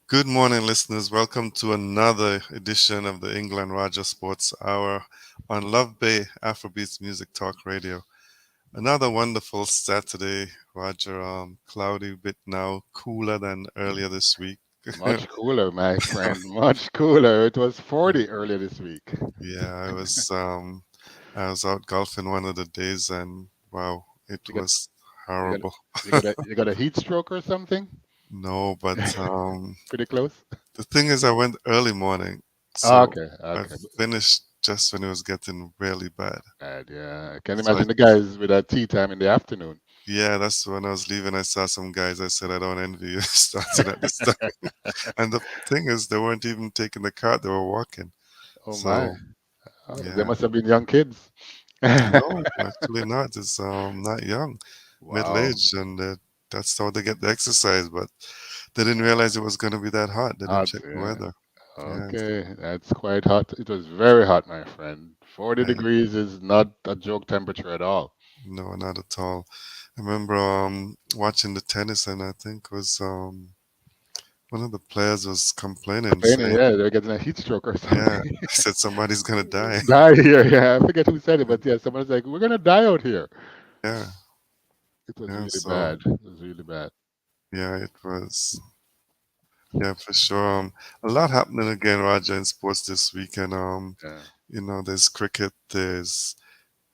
Good morning, listeners. Welcome to another edition of the England Roger Sports Hour on Love Bay Afrobeats Music Talk Radio. Another wonderful Saturday, Roger. Cloudy, bit now cooler than earlier this week. Much cooler, my friend. Much cooler. It was 40 earlier this week. Yeah, I was out golfing one of the days, and wow, it You got was you got horrible. you got a heat stroke or something? No, but Pretty close. the thing is, I went early morning, so Okay, I okay. finished just when it was getting really bad. Yeah, I can So I imagine the guys with that tea time in the afternoon. Yeah, that's when I was leaving. I saw some guys. I said, I don't envy you starting at this time. And the thing is, they weren't even taking the cart, they were walking. Oh my. So, Oh, they yeah. must have been young kids. No, actually not. It's not young, middle Wow. aged, and that's how they get the exercise. But they didn't realize it was going to be that hot. They didn't Hot, check the yeah. weather. Yeah, Okay, that's quite hot. It was very hot, my friend. 40 I, degrees is not a joke temperature at all. no, not at all. I remember watching the tennis, and I think was one of the players was complaining, Complaining, saying, yeah, they're getting a heat stroke or yeah, something. said somebody's gonna die. Die here, yeah. I forget who said it, but yeah, someone's like, "We're gonna die out here." Yeah, It was yeah. really So bad. It was really bad. yeah, it was. Yeah, for sure. A lot happening again, Roger, in sports this weekend. Yeah, There's cricket. There's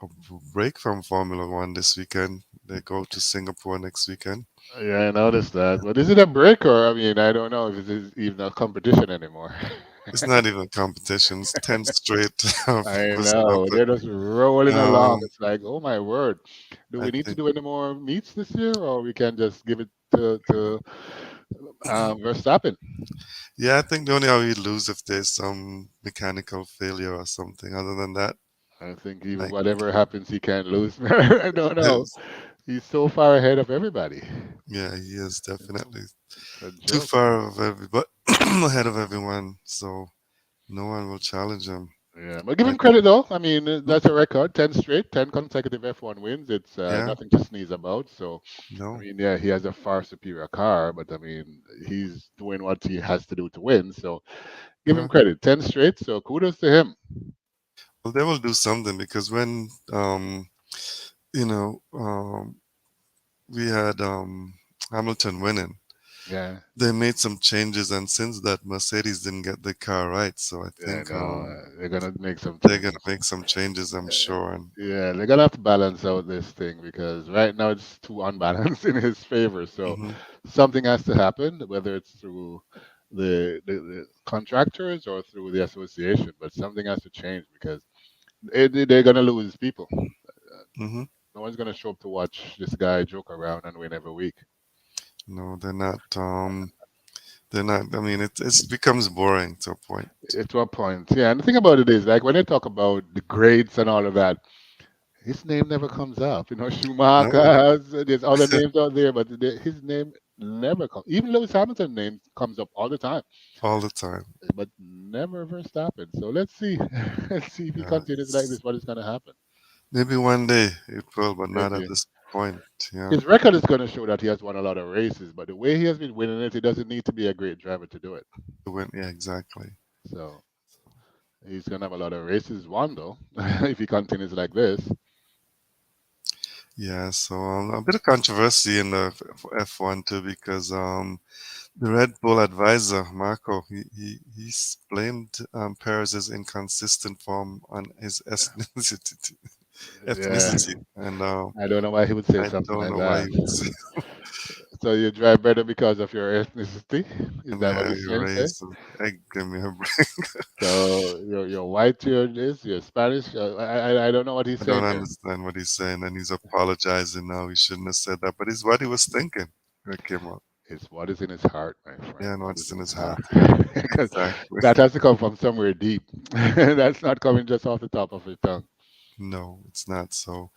a break from Formula One this weekend. They go to Singapore next weekend. yeah, I noticed that. But is it a break or I mean, I don't know if it's even a competition anymore. It's not even competitions. 10 straight I was know stopped. they're just rolling along. Um, It's like, oh my word, do I we need to think. do any more meets this year, or we can just give it to Verstappen? Yeah, I think the only how we lose if there's some mechanical failure or something. Other than that, I think even like, whatever happens, he can't lose. I don't know. He's so far ahead of everybody. yeah, he is definitely It's a too joke. far of everybody ahead of everyone, so no one will challenge him. Yeah, but give I him credit though. I mean, Hmm? that's a record, 10 straight, 10 consecutive F1 wins. It's Yeah, nothing to sneeze about. So, I no, mean, yeah, he has a far superior car, but I mean, he's doing what he has to do to win. So, give him uh, credit, 10 straight. So, kudos to him. well, they will do something because when you know we had Hamilton winning, Yeah, they made some changes, and since that Mercedes didn't get the car right, so I yeah, think no, they're gonna make some they're gonna changes. make some changes, I'm sure. And Yeah, they're gonna have to balance out this thing because right now it's too unbalanced in his favor. So, hmm something has to happen, whether it's through the contractors or through the association, but something has to change because they're gonna lose people. hmm No one's gonna show up to watch this guy joke around and win every week. no, they're not. They're not. I mean, it becomes boring to a point. To a point, yeah. And the thing about it is, like when they talk about the grades and all of that, his name never comes up. You know, Schumacher, No, there's other names out there, but his name never comes. Even Lewis Hamilton's name comes up all the time, all the time. but never Verstappen. So let's see, let's see if he Yeah, continues like this, what is gonna happen. maybe one day it will, but not at Maybe. this point. Yeah, His record is going to show that he has won a lot of races, but the way he has been winning it, he doesn't need to be a great driver to do it. to win. Yeah, exactly. So he's going to have a lot of races won, though, if he continues like this. Yeah, so a bit of controversy in the F1 too because the Red Bull advisor Marco he's blamed Perez's inconsistent form on his ethnicity, Yeah, and I don't know why he would say I something don't like know why that. he would say. So you drive better because of your ethnicity? Is And that what he's you trying to say? raised some egg, give me a break. So you're white, you're this, you're Spanish. I don't know what he's I don't saying there. understand what he's saying, and he's apologizing now. He shouldn't have said that, but it's what he was thinking when it came out. It's what is in his heart, my friend. Yeah, and What what's is in in his his heart. heart? Yeah, 'Cause exactly. that has to come from somewhere deep. That's not coming just off the top of his tongue. No, it's not. So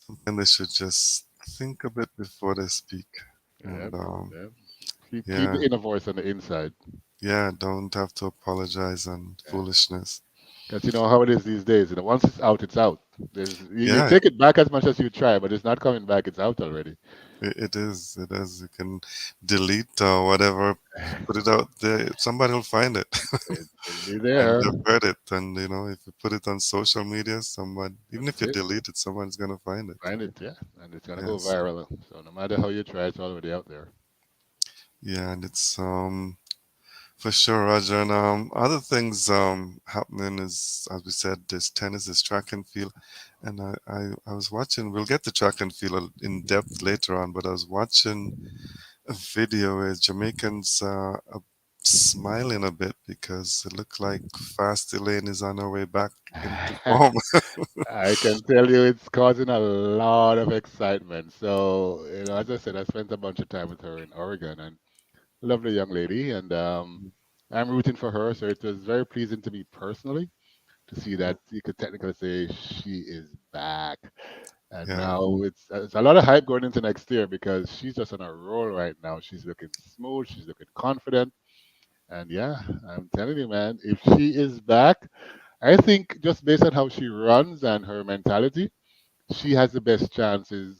something they should just think a bit before they speak. And Yep, yep. Keep yeah, the inner voice on the inside. yeah, don't have to apologize on foolishness. Because you know how it is these days. You know, once it's out, it's out. You can Yeah, take it back as much as you try, but it's not coming back. It's out already. it is. It is. You can delete or whatever, put it out there. Somebody will find it, It'll be and there. they've read it. And if you put it on social media, someone, even if That's you it. delete it, someone's gonna find it. Find it, yeah, and it's gonna go Yes. viral. So no matter how you try, it's already out there. Yeah, and it's for sure, Roger. And other things happening is, as we said, there's tennis, there's track and field, and I was watching. We'll get to track and field in depth later on, but I was watching a video where Jamaicans are smiling a bit because it looked like Fast Elaine is on her way back into form. I can tell you it's causing a lot of excitement. So, as I said, I spent a bunch of time with her in Oregon and lovely young lady, and I'm rooting for her. So it was very pleasing to me personally to see that you could technically say she is back. And Yeah, now it's a lot of hype going into next year because she's just on a roll right now. She's looking smooth, she's looking confident. And yeah, I'm telling you, man, if she is back, I think just based on how she runs and her mentality, she has the best chance to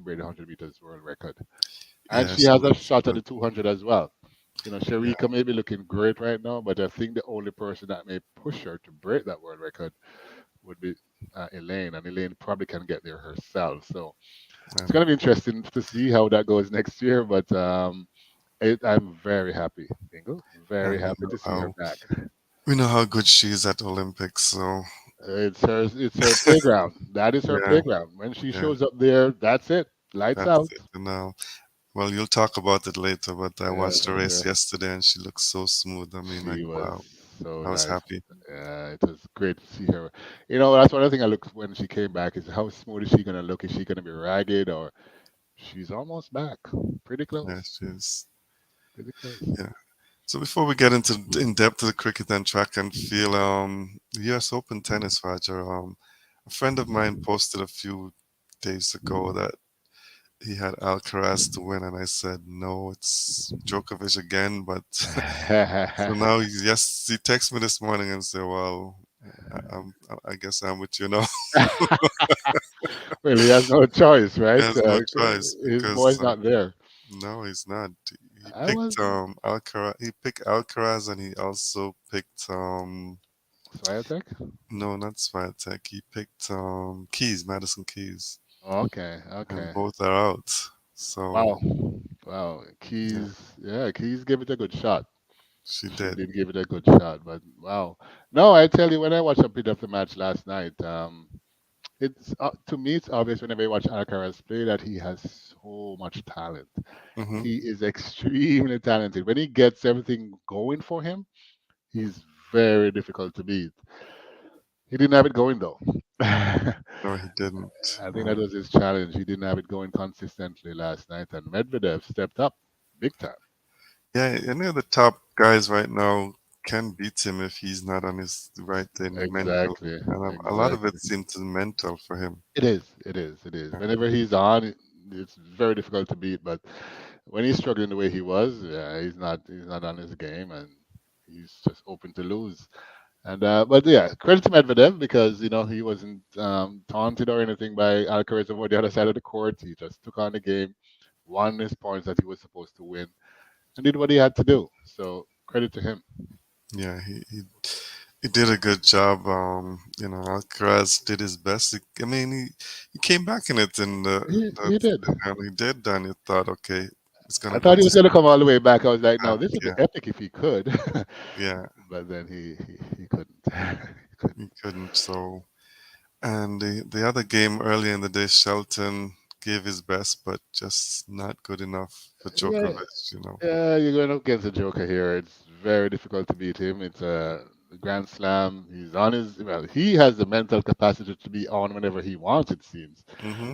break the 100 meters world record. And yeah, she she has a looks shot at good. the 200 as well. Yeah, Sharika may be looking great right now, but I think the only person that may push her to break that world record would be Elaine, and Elaine probably can get there herself. So it's going and to be interesting to see how that goes next year. But I'm very happy, Ingle. Very and happy to see her back. we know how good she is at Olympics. So It's her playground. That is her yeah, playground. When she yeah, shows up there, that's it. Lights that's out. it. And well, you'll talk about it later, but I Yeah, watched the race yeah. yesterday and she looks so smooth. I mean, like, She was wow, so I was nice. happy. It was great to see her. That's one other thing I looked when she came back is how smooth is she gonna look? Is she gonna be ragged or she's almost back? Pretty Yeah, close. she's, Pretty close. yeah. So before we get into in depth of the cricket and track and field, U.S. Open tennis, Roger. A friend of mine posted a few days ago that he had Alcaraz to win, and I said no, it's Djokovic again. But so now yes, he texted me this morning and said, "Well, I guess I'm with you now." Well, he has no choice, He right? has no choice His because boy's not there. no, he's not. He I was picked Alcaraz. He picked Alcaraz, and he also picked Swiatek. no, not Swiatek. He picked Keys, Madison Keys, Okay, and okay. both are out. Wow, So wow. yeah, Keys gave it a good shot. she She did. did give it a good shot, but wow. No, I tell you, when I watched a bit of the match last night, it's to me it's obvious whenever you watch Alcaraz play that he has so much talent. Hmm. He is extremely talented. When he gets everything going for him, he's very difficult to beat. He didn't have it going though. I No, he didn't. think that was his challenge. He didn't have it going consistently last night, and Medvedev stepped up big time. Yeah, any of the top guys right now can beat him if he's not on his right thing mental. Exactly, And a lot of it exactly. seems to be mental for him. It is, it is, it is. Yeah. Whenever he's on, it's very difficult to beat. But when he's struggling the way he was, yeah, he's not on his game, and he's just open to lose. And but yeah, credit to Medvedev because he wasn't taunted or anything by Alcaraz over the other side of the court. He just took on the game, won his points that he was supposed to win, and did what he had to do. So credit to him. Yeah, he did a good job. Alcaraz did his best. I mean, he came back in it, and He did. and he did. And you thought, okay, it's I gonna go thought he to was going to come all the way back. I was like, no, back. this would be Yeah, epic if he could. yeah, But then he couldn't. He couldn't. he couldn't. So, and the other game early in the day, Shelton gave his best, but just not good enough for Yeah, Djokovic. yeah, you're going up against a Joker here. It's very difficult to beat him. It's a Grand Slam. He's on his, well, he has the mental capacity to be on whenever he wants, it seems. Hmm.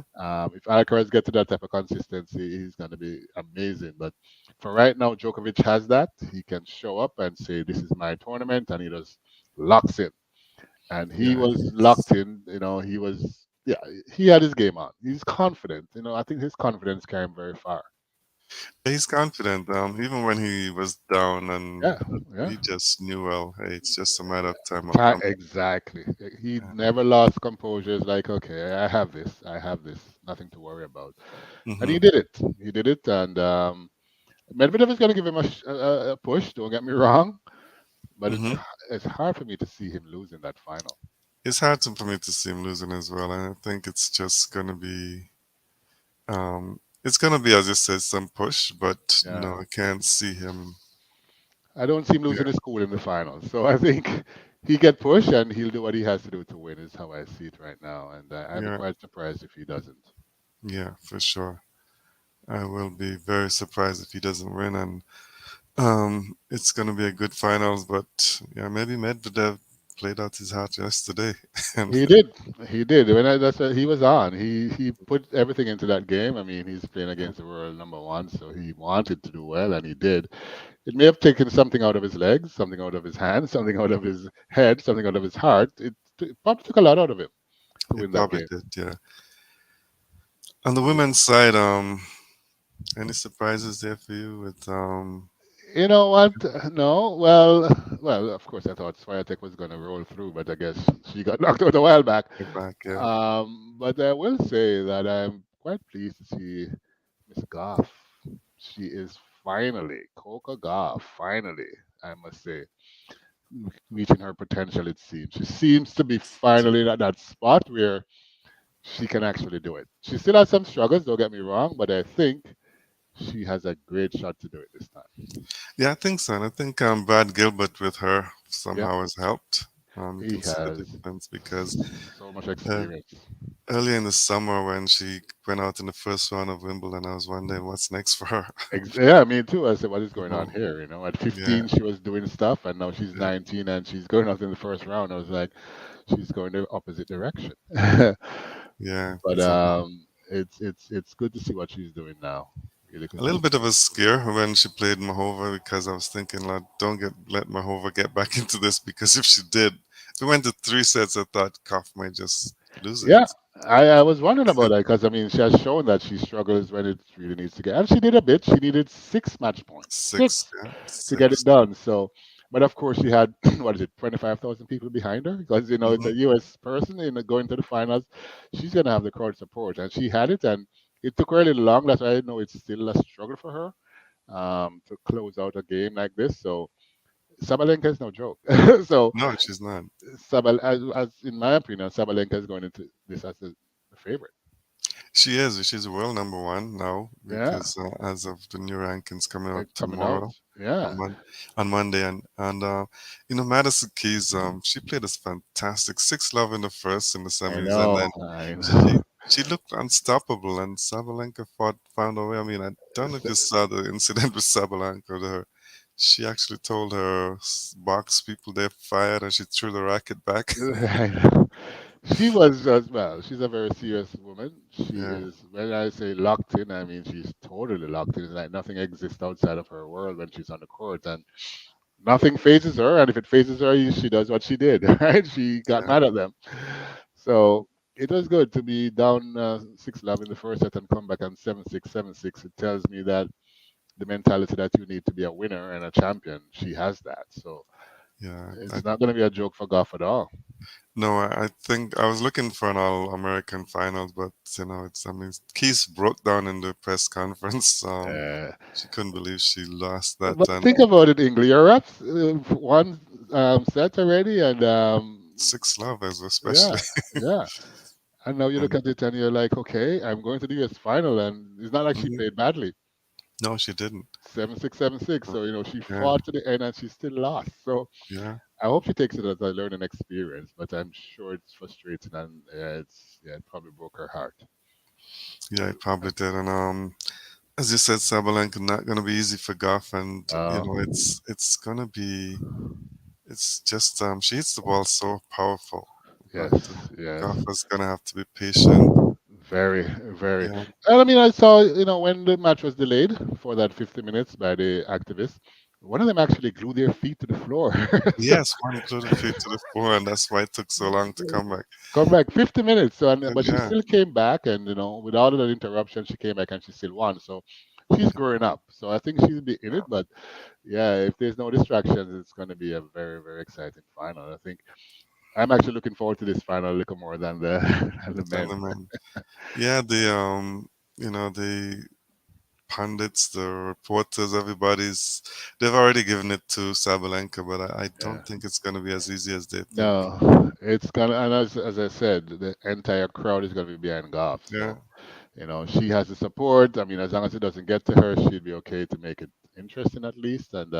If Alcaraz gets to that type of consistency, he's going to be amazing. But for right now, Djokovic has that. He can show up and say, "This is my tournament," and he just locks in. And he Yeah, was locked in. He was, yeah, he had his game on. He's confident. I think his confidence carried him very far. he's confident. Even when he was down, and Yeah, yeah. he just knew, well, hey, it's just a matter of time. I'll come back. Exactly. He Yeah. never lost composure. It's like, okay, I have this. I have this. Nothing to worry about. And he Hmm. did it. He did it. And Medvedev is going to give him a push. Don't get me wrong, but Hmm. it's hard for me to see him losing that final. It's hard for me to see him losing as well, and I think it's just gonna be, it's gonna be, as you said, some push, but Yeah. no, I can't see him. I don't see him losing Yeah, his cool in the finals. So I think he get pushed and he'll do what he has to do to win. Is how I see it right now. And I'd be yeah, quite surprised if he doesn't. yeah, for sure. I will be very surprised if he doesn't win, and it's gonna be a good finals. But yeah, maybe Medvedev played out his heart yesterday, and He did. He did. That's what he was on. He put everything into that game. I mean, he's playing against the world number one, so he wanted to do well, and he did. It may have taken something out of his legs, something out of his hands, something out of his head, something out of his heart. It probably took a lot out of him to it win that probably game. did. Yeah. On the women's side, any surprises there for you with You know what? No. Well. Of course, I thought Swiatek was going to roll through, but I guess she got knocked out a while back. get back? Yeah, But I will say that I'm quite pleased to see Miss Goff. She is finally, Coca Goff, finally, I must say, reaching her potential, it seems. She seems to be finally at that spot where she can actually do it. She still has some struggles, don't get me wrong, but I think she has a great shot to do it this time. yeah, I think so. And I think Brad Gilbert with her Yep, somehow has helped. You he can see the has difference because so much uh, experience. earlier in the summer when she went out in the first round of Wimbledon, I was wondering what's next for her. Yeah, me too. I said, what is going on Um, here? You know, at yeah, 15, she was doing stuff, and now she's yeah, 19 and she's going out in the first round. I was like, she's going the opposite direction. but yeah. So it's good to see what she's doing now. Really a good to little see. bit of a scare when she played Mahova because I was thinking, like, don't let Mahova get back into this because if she did, if we went to three sets, I thought Koff might just lose Yeah, it. I was wondering about that because I mean she has shown that she struggles when it really needs to get, and she did a bit. She needed 6 match points, Six, yeah, to get it six. done. So, but of course she had what is it, 25,000 people behind her because you know it's Hmm. a U.S. person in going to the finals. She's gonna have the crowd support, and she had it, and it took her a little long. That's why I know it's still a struggle for her to close out a game like this. So Sabalenka is no joke. so No, she's not. as in my opinion, Sabalenka is going into this as the favorite. She is. She's world number one now Yeah, because as of the new rankings coming out coming out. tomorrow Yeah, on on Monday, and Madison Keys, she played us fantastic 6-love in the first in the I semis, and know. then I she know. she looked unstoppable, and Sabalenka found a way. I mean, I don't know if you saw the incident with Sabalenka. She actually told her box people they're fired, and she threw the racket back. I know. She was well. She's a very serious woman. She Yeah, is. When I say locked in, I mean she's totally locked in. It's like nothing exists outside of her world when she's on the court, and nothing phases her. And if it phases her, she does what she did. Right? She got yeah, mad at them. So it was good to be down 6-love in the first set and come back on 7-6, 7-6. It tells me that the mentality that you need to be a winner and a champion, she has that. So yeah. it's not going to be a joke for Goff at all. No, I think I was looking for an All American finals, but I mean, Keys broke down in the press conference. Uh, She couldn't believe she lost that, but and think about it, Ingle. You're up one set already, and 6-love as yeah, especially. yeah. And now you look And at it and you're like, okay, I'm going to the US final, and it's not like she mhm. played badly. No, she didn't. 7-6, 7-6. Uh, So she Yeah, fought to the end and she still lost. So yeah, I hope she takes it as a learning experience, but I'm sure it's frustrating and it probably broke her heart. yeah, it probably did. And as you said, Sabalenka not gonna be easy for Goff, and Uh, it's gonna be. It's just she hits the ball so powerful that yes, yes. Goff is gonna have to be patient. Very, very. Yeah. And I mean, I saw, when the match was delayed for that 50 minutes by the activists, one of them actually glued their feet to the floor. So Yes, one included feet to the floor, and that's why it took so long to come back. come back 50 minutes. So, And but she yeah, still came back, and, with all of the interruption, she came back and she still won. So she's growing up, so I think she'll be in it. But yeah, if there's no distractions, it's going to be a very, very exciting final. I think I'm actually looking forward to this final a little more than the than the Than men. the men. Yeah, the pundits, the reporters, they've already given it to Sabalenka, but I Yeah. don't think it's going to be as easy as they think. No, it's gonna, and as I said, the entire crowd is gonna be behind golf. Yeah. So, she has the support. I mean, as long as it doesn't get to her, she'd be okay to make it interesting at least. And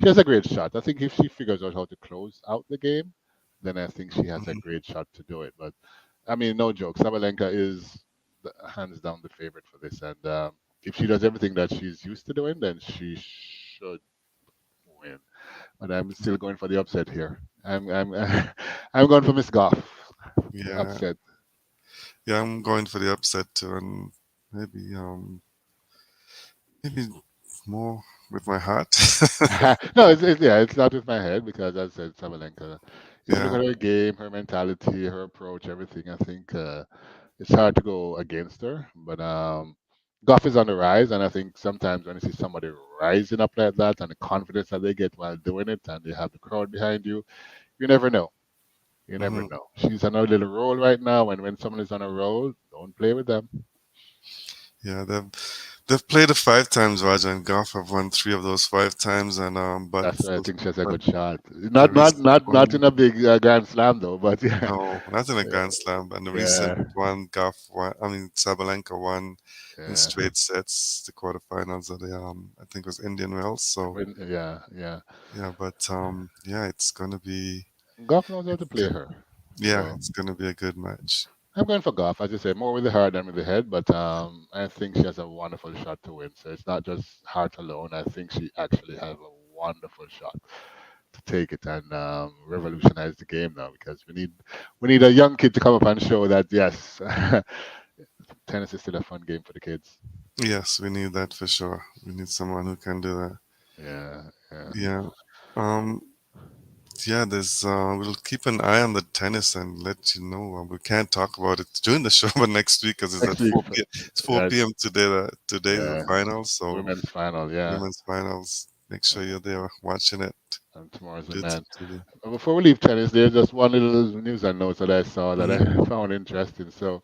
she has a great shot. I think if she figures out how to close out the game, then I think she has a Hmm. great shot to do it. But I mean, no joke. Sabalenka is hands down the favorite for this. And if she does everything that she's used to doing, then she should win. But I'm still going for the upset here. I'm I'm going for Miss Goff for the Yeah. upset. Yeah, I'm going for the upset too, and maybe maybe more with my heart. No, yeah, it's not with my head because as I said Sabalenka. If you look Yeah. at her game, her mentality, her approach, everything, I think it's hard to go against her. But Goff is on the rise, and I think sometimes when you see somebody rising up like that and the confidence that they get while doing it, and they have the crowd behind you, you never know. You never Hmm. know. She's on a little roll right now, and when someone is on a roll, don't play with them. Yeah, they've played it 5 times, Roger, and Goff have won 3 of those 5 times, and That's why I think she has a but good shot. the Not in recent a big Grand Slam though, but yeah, no, not in a Grand Slam, and the recent yeah, one, Goff won. I mean, Sabalenka won in yeah, straight sets, the quarterfinals of the I think it was Indian Wells. So yeah, yeah. yeah, but yeah, it's gonna be Goff knows how to it's play good. her, Yeah, so it's gonna be a good match. I'm going for Goff. As you say, more with the heart than with the head, but I think she has a wonderful shot to win. So it's not just heart alone. I think she actually has a wonderful shot to take it and revolutionize the game now because we need a young kid to come up and show that yes, tennis is still a fun game for the kids. Yes, we need that for sure. We need someone who can do that. Yeah, yeah. Yeah. Um, yeah, we'll keep an eye on the tennis and let you know. We can't talk about it during the show, but next week, because it's at Next week, 4 p.m. It's 4 yeah, p.m. today. Today the yeah, finals, so women's final, yeah, women's finals. Make sure you're there watching it. and tomorrow's the Do it man. today. Before we leave tennis, there's just one little news and notes that I saw that I Mm-hmm. found interesting. So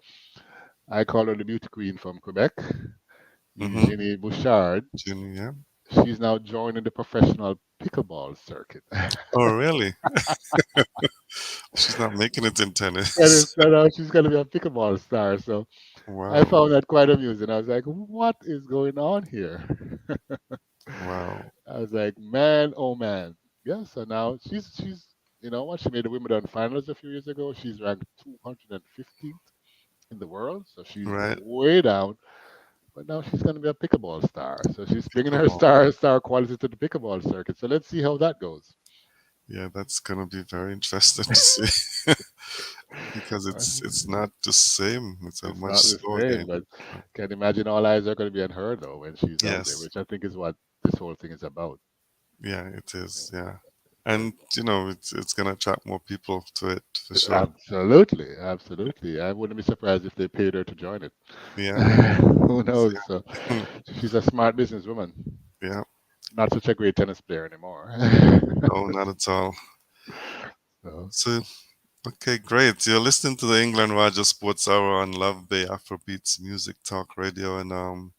I call her the beauty queen from Quebec, Mm-hmm. Eugenie Bouchard. Junior, yeah. She's now joining the professional pickleball circuit. Oh, really? She's not making it in And it tennis. turned out she's going to be a pickleball star. So I Wow. found that quite amusing. I was like, what is going on here? Wow. I was like, man, oh man. Yeah, so now she's you know what? She made the Wimbledon finals a few years ago. She's ranked 215th in the world, so she's Right. way down. But now she's going to be a pickleball star. So she's bringing her Pickleball. star quality to the pickleball circuit. So let's see how that goes. Yeah, that's gonna be very interesting to see because Uh, it's not the same. It's a It's much not the slower same, game. but can imagine all eyes are going to be on her though when she's out there, Yes. which I think is what this whole thing is about. Yeah, it is. Yeah. But And it's gonna attract more people to it for sure. absolutely, absolutely. I wouldn't be surprised if they paid her to join it. Yeah. Who knows? So Yeah. she's a smart businesswoman. Yeah. Not such a great tennis player anymore. No, not at all. So, So okay, great. You're listening to the England Roger Sports Hour on Love Bay Afrobeats Music Talk Radio, and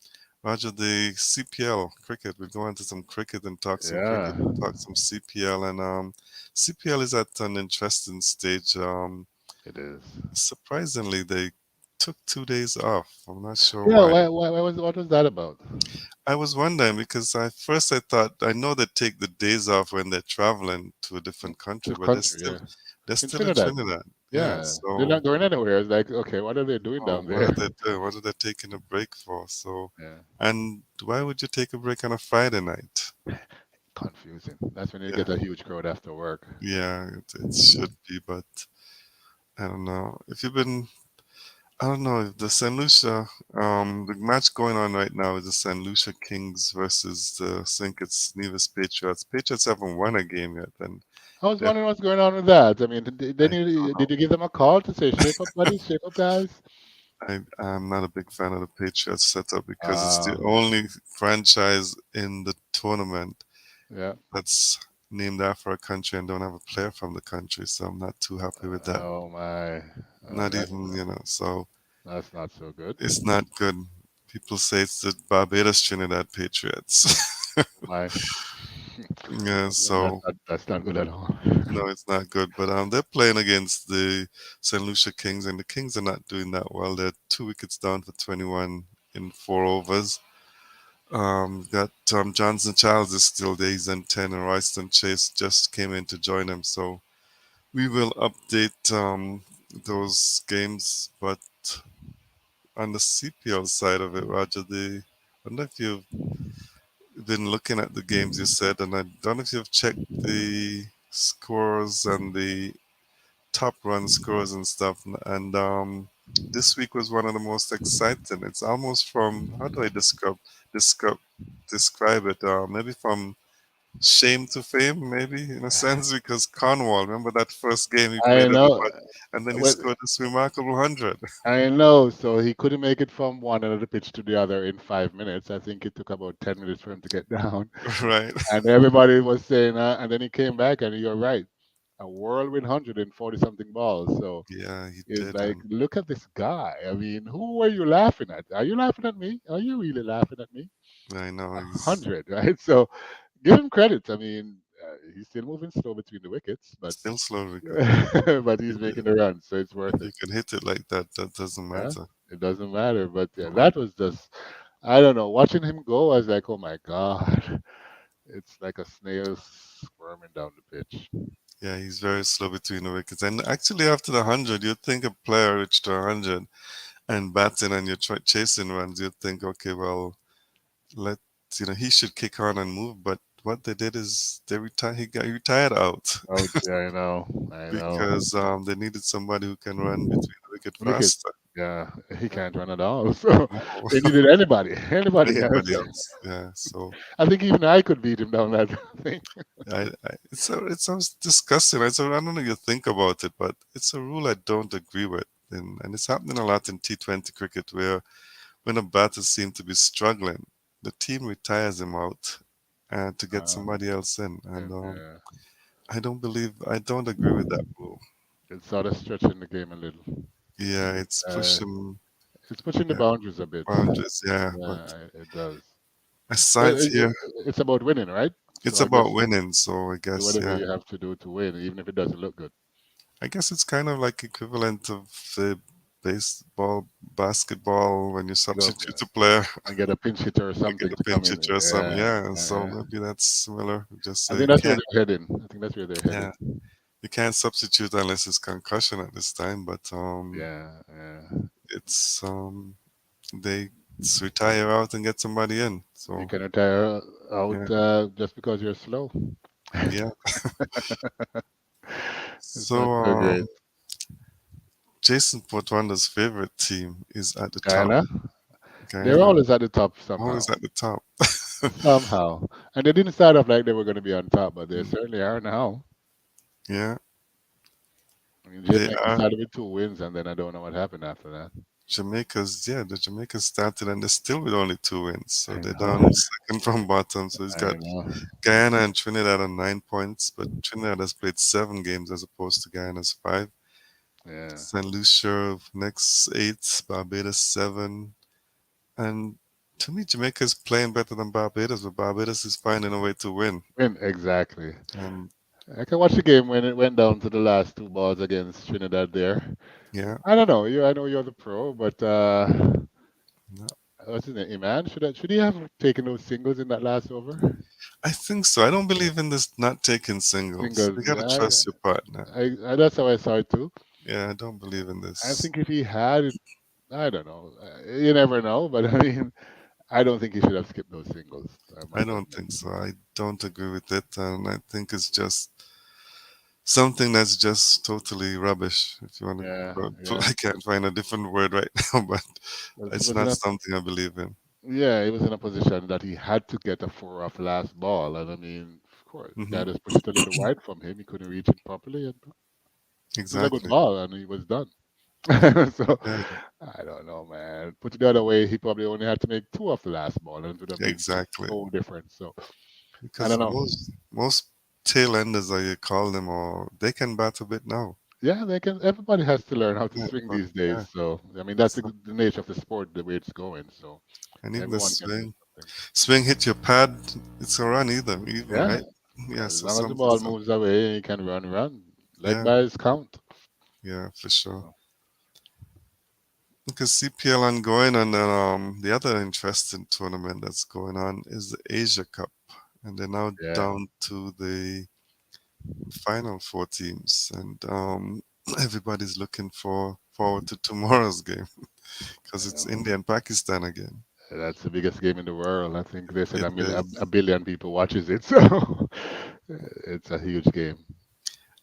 Roger, the CPL cricket. We'll go into some cricket and talk some yeah, cricket and talk some CPL, and CPL is at an interesting stage. it is. Surprisingly, they took 2 days off. I'm not sure Yeah, why. what was that about? I was wondering because I thought I know they take the days off when they're traveling to a different country, The but they're country, still yeah. they're In still in Trinidad. Trinidad. Yeah, Yeah, they're so not going anywhere. It's like, okay, what are they doing oh, down what there? are they doing? What are they taking a break for? So, Yeah, and why would you take a break on a Friday night? confusing. That's when you get Yeah, a huge crowd after work. yeah, it should be, but I don't know. If you've been, I don't know if the St. Lucia, the match going on right now is the St. Lucia Kings versus the St. Kitts Nevis Patriots. Patriots haven't won a game yet, and I was they're, wondering what's going on with that. I mean, I don't know. did you give them a call to say, shape up, buddies, shape up, guys? I'm not a big fan of the Patriots setup because it's the Uh, only franchise in the tournament yeah. that's named after a country and don't have a player from the country. So I'm not too happy with that. Oh my. Not That's even, so not so good. it's not good. People say it's the Barbados Trinidad Patriots. My. Yeah, so That's not good at all. no, it's not good. But they're playing against the St. Lucia Kings, and the Kings are not doing that well. They're 2 wickets down for 21 in 4 overs. Got Johnson Childs is still there. He's on 10, and Royston Chase just came in to join him. So we will update those games. But on the CPL side of it, Roger, I don't know if you've been looking at the games you said, and I don't know if you've checked the scores and the top run scores and stuff. And this week was one of the most exciting. It's almost from, how do I describe describe it? Maybe from shame to fame, maybe in a sense, because Cornwall. Remember that first game he I played in the know. mud, and then he Well, scored this remarkable 100. I know. So he couldn't make it from one end of the pitch to the other in 5 minutes. I think it took about 10 minutes for him to get down. Right? And everybody was saying, and then he came back, and you're right, a whirlwind 140 something balls. So Yeah, he it's did, like, and look at this guy. I mean, who are you laughing at? Are you laughing at me? Are you really laughing at me? I know A he's 100, right? So give him credit. I mean, he's still moving slow between the wickets, but still slow because but he's if making you, the run, so it's if worth you it. can hit it like that, that doesn't Yeah, matter. it doesn't matter. But yeah, No. that was just, I don't know. Watching him go, I was like, oh my god, it's like a snail squirming down the pitch. Yeah, he's very slow between the wickets. And actually, after the 100, you'd think a player reached a 100 and batting and you're chasing runs, you'd think, okay, well, let he should kick on and move. But what they did is he got retired out Oh, yeah, I know. because they needed somebody who can run between the wicket Wicket, faster. yeah, he can't run at all. So No, they needed anybody, anybody anybody else. else. Yeah, so I think even I could beat him down that thing. it sounds disgusting. I don't know if you think about it, but it's a rule I don't agree with. And it's happening a lot in T20 cricket where when a batter seems to be struggling, the team retires him out to get Uh, somebody else in. And and I don't agree with that rule. it's sort of stretching the game a little. Yeah, it's Uh, pushing, it's pushing the yeah, boundaries a bit. boundaries. Yeah, but Yeah, it does. But aside here, it's about winning, right? So it's I about guess winning. So do whatever you have to do to win, even if it doesn't look good. I guess it's kind of like equivalent of the baseball, basketball when you You go substitute a player and get a pinch hitter or and get something a to come pinch in. hitter or something. Yeah, Yeah, so yeah. maybe that's similar. Just I so think you that's where can't, they're heading. I think that's where they're heading. yeah, you can't substitute unless it's concussion at this time. But Yeah, yeah. it's they retire out and get somebody in. You So can retire out yeah, just because you're slow. yeah. It's So not so great. Jason Portwanda's favorite team is at the top. Guyana, they're Guyana, always at the top somehow, always at the top. somehow. And they didn't start off like they were going to be on top, but they certainly are now. Yeah, I mean, they Jamaica are. started with 2 wins, and then I don't know what happened after that. The Jamaicans started and they're still with only 2 wins. So I they're know. down second from bottom. So he's I got know. Guyana and Trinidad on 9 points, but Trinidad has played 7 games as opposed to Guyana's 5. Yeah. St. Lucia next 8, Barbados 7. And to me, Jamaica is playing better than Barbados, but Barbados is finding a way to win. Win exactly. And I can watch the game when it went down to the last 2 balls against Trinidad there. yeah, I don't know. I know you're the pro, but no, what's his name? Iman? Should he have taken those singles in that last over? I think so. I don't believe in this not taking singles. Singles. You gotta trust your partner. That's how I saw it too. Yeah, I don't believe in I this. think if he had it, I don't know. You never know, but I mean, I don't think he should have skipped those singles. I I must don't admit. think so. I don't agree with it, and I think it's just something that's just totally rubbish. If you want Yeah, to, yeah. I can't find a different word right now, but He it's was in not a something I believe in. Yeah, he was in a position that he had to get a four off last ball, and I mean, of course, the Hmm. guy just pushed it a little wide from him. He couldn't reach it properly, and it was a good Exactly. ball, and he was done. So Yeah, I don't know, man. Put it the other way, he probably only had to make two of the last ball, and it would have been exactly. so different. So I Because don't know. most tail enders, as you call them, or they can bat a bit now. Yeah, they can. Everybody has to learn how to Yeah, swing but these days. yeah, So I mean, that's so, the nature of the sport, the way it's going. So and even the everyone can do swing, something. swing hit your pad, it's a run either, even Yeah, right? Yeah, as so long as the some, ball so moves away, you can run. Leg yeah, byes count. yeah, for sure. So, Because CPL ongoing, and then the other interesting tournament that's going on is the Asia Cup, and they're now yeah, down to the final four teams, and everybody's looking forward to tomorrow's game because I it's know. India and Pakistan again. That's the biggest game in the world. I think they said It a is, billion people watches it. So it's a huge game.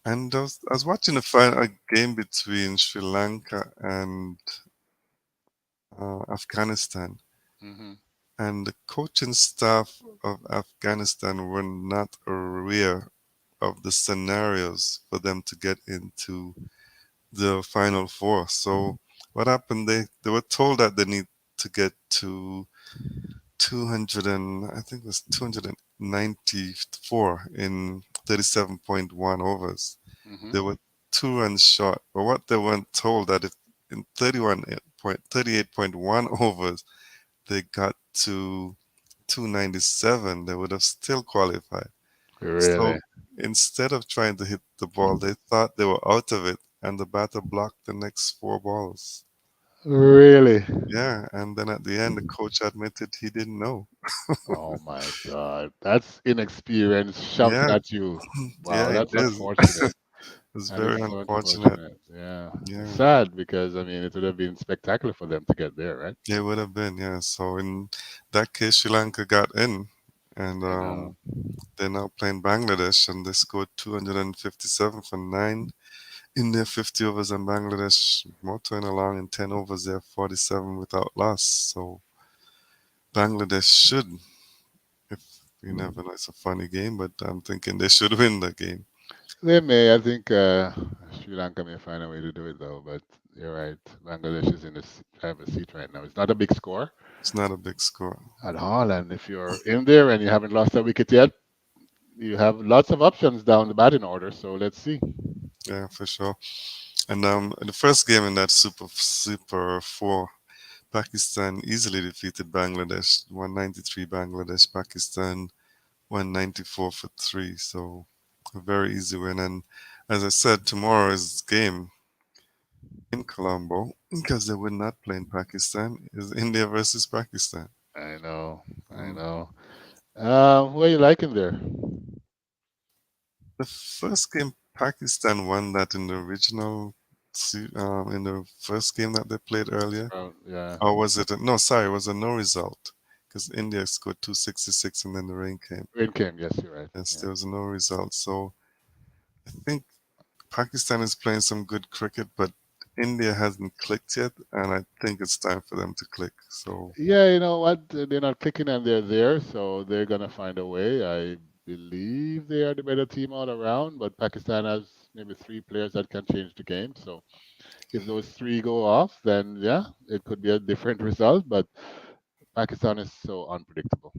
and I was watching a game between Sri Lanka and Afghanistan, Hmm. and the coaching staff of Afghanistan were not aware of the scenarios for them to get into the final four. So what happened? They were told that they need to get to 200 and I think it was 294 in 37.1 overs. Hmm. They were 2 runs short. But what they weren't told that if in 38.1 overs they got to 297, they would have still qualified. Really, So instead of trying to hit the ball, they thought they were out of it, and the batter blocked the next four balls. really. Yeah, and then at the end, the coach admitted he didn't know. Oh my God, that's inexperience shouting Yeah, at you. Wow, yeah, it that's is. unfortunate. It's That is very so unfortunate. unfortunate. Yeah, it's Yeah, sad because I mean it would have been spectacular for them to get there, right? it would have been. Yeah. So in that case, Sri Lanka got in, and I know. they're now playing Bangladesh, and they scored 257 for nine in their 50 overs, and Bangladesh motoring along in 10 overs. They're 47 without loss. So Bangladesh should, if you never know, it's a funny game, but I'm thinking they should win the game. They may. I think Sri Lanka may find a way to do it though. But you're right. Bangladesh is in the driver's seat right now. It's not a big score It's not a big score. at all, and if you're in there and you haven't lost a wicket yet, you have lots of options down the batting order. So let's see. Yeah, for sure. And the first game in that Super 4, Pakistan easily defeated Bangladesh 193. Bangladesh, Pakistan 194 for three. So a very easy win. And as I said, tomorrow's game in Colombo, because they would not play in Pakistan, is India versus Pakistan. I know. I Mm. know. Who are you liking there? The first game, Pakistan won that in the original, in the first game that they played earlier. Yeah. Or was it? No, sorry, it was a no result because India scored 266 and then the rain came. Rain came. Yes, you're right. Yes, Yeah. there was no result. So I think Pakistan is playing some good cricket, but India hasn't clicked yet, and I think it's time for them to click. So Yeah, you know what? They're not clicking and they're there, so they're gonna find a way. I believe they are the better team all around, but Pakistan has maybe three players that can change the game. So if those three go off, then yeah, it could be a different result. But Pakistan is so unpredictable.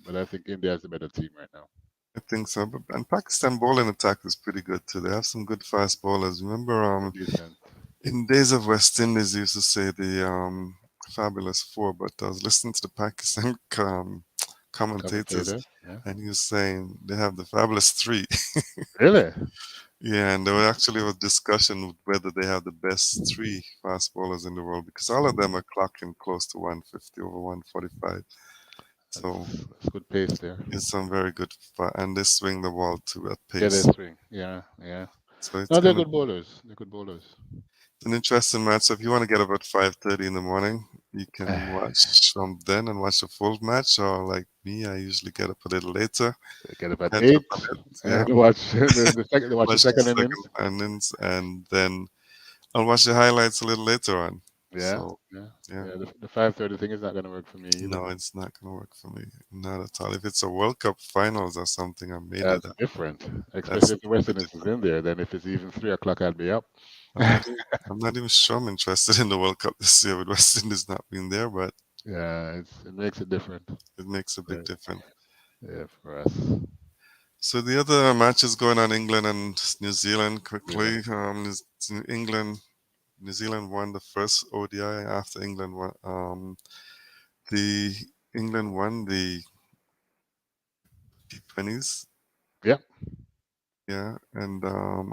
But I think India is the better team right now. I think so. And Pakistan bowling attack is pretty good too. They have some good fast bowlers. Remember, They're decent. in days of West Indies, they used to say the fabulous four, but I was listening to the Pakistan commentators, Commentator, yeah. and he was saying they have the fabulous three. Really? Yeah, and there was actually a discussion with whether they have the best three fast bowlers in the world because all of them are clocking close to 150 over 145. So That's good pace there. it's some very good, and they swing the ball to at Yeah, they pace. swing. Yeah, yeah. So it's No, they're gonna good be bowlers. They're good bowlers. an interesting match. So if you want to get up at 5:30 in the morning, you can watch from then and watch the full match. Or like me, I usually get up a little later, Get up at catch up on 8 it. Yeah, and watch the second. Watch the watch the second innings. second innings, and then I'll watch the highlights a little later on. Yeah, So yeah, yeah, yeah. The 5:30 thing is not going to work for me either. no, it's not gonna work for me, not at all. If it's a World Cup finals or something, I may do That's that. different, That's especially a if the little West bit Indies is different. in there. Then if it's even 3 o'clock, I'll be up. I'm not even, I'm not even sure I'm interested in the World Cup this year with West Indies not being there, but Yeah, it makes it different. it makes a big Yeah, difference. yeah, for us. So the other matches going on, England and New Zealand Yeah, quickly. England, New Zealand won the first ODI after England won. The England won the T20s, yeah. yeah, and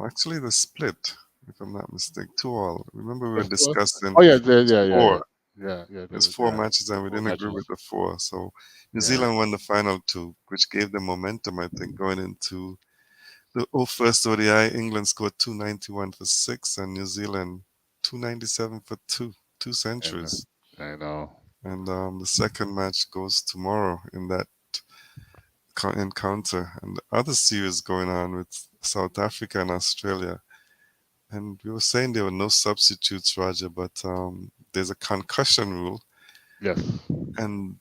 actually the split, if I'm not mistaken, 2-2. Remember we were That's cool. discussing Oh yeah, yeah, yeah, yeah, four. yeah, yeah. There's four Yeah, matches and we four didn't agree matches. with the four. So New Yeah, Zealand won the final two, which gave them momentum, I think, going into the first ODI. England scored 291 for six, and New Zealand 297 for two and centuries. I know. And the second match goes tomorrow in that encounter, and the other series going on with South Africa and Australia. And we were saying there were no substitutes, Roger, but there's a concussion rule, Yes, and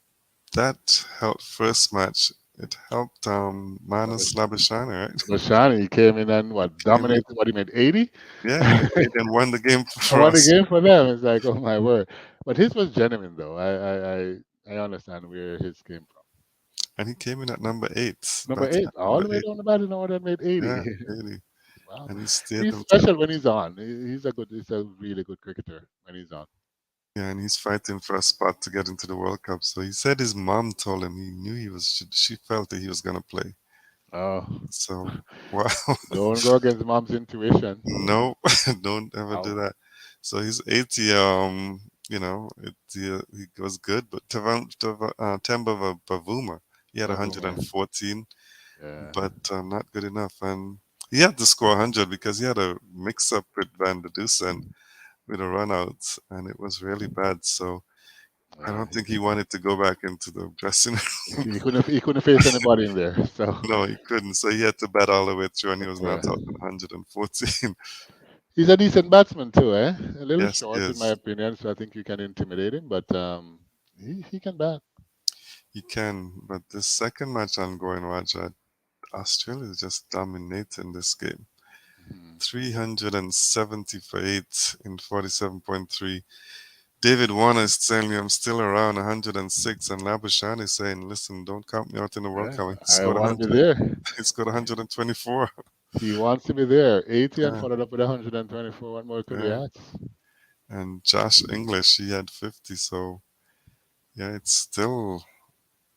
that helped first match. It helped Manus Labuschagne, right? Lashani came in and what Came in, dominated. What he made 80. yeah, he I made 8 and won the game for won the us. game for them. It's like, oh my word. But his was genuine though. I understand where his came from. And he came in at number 8, Number batting eight, at all number the way 8. down the batting order and made 80. Yeah, 80. Wow, And he stayed he's until, special when he's on. He's a really good cricketer when he's on. yeah, and he's fighting for a spot to get into the World Cup. So he said his mom told him he knew she felt that he was going to play. Oh, So, wow. don't go against mom's intuition. No, don't ever do Wow. that. So he's 80. He was good, but Temba Bavuma, he had Bavuma. 114, Yeah, but not good enough. And he had to score 100 because he had a mix-up with Van der Dusen with a run-out, and it was really bad. So I yeah. don't think he wanted to go back into the dressing room. He couldn't face anybody in there. So No, he couldn't. So he had to bat all the way through, and he was yeah. not out on 114. He's a decent batsman too, eh? A little Yes, he short in my is. opinion, so I think you can intimidate him, but he can bat. He can, but the second match ongoing, Raja, Australia is just dominating this game. Mhm. 370 for 8 in 47.3. David Warner is telling me I'm still around 106, and Labuschagne is saying, listen, don't count me out in the World Yeah, Cup. He I scored want to be 100. there. He scored 124. He wants to be there. 80 and Yeah, followed up with 124. What more could he yeah. ask? And Josh English, he had 50. So, yeah, it's still,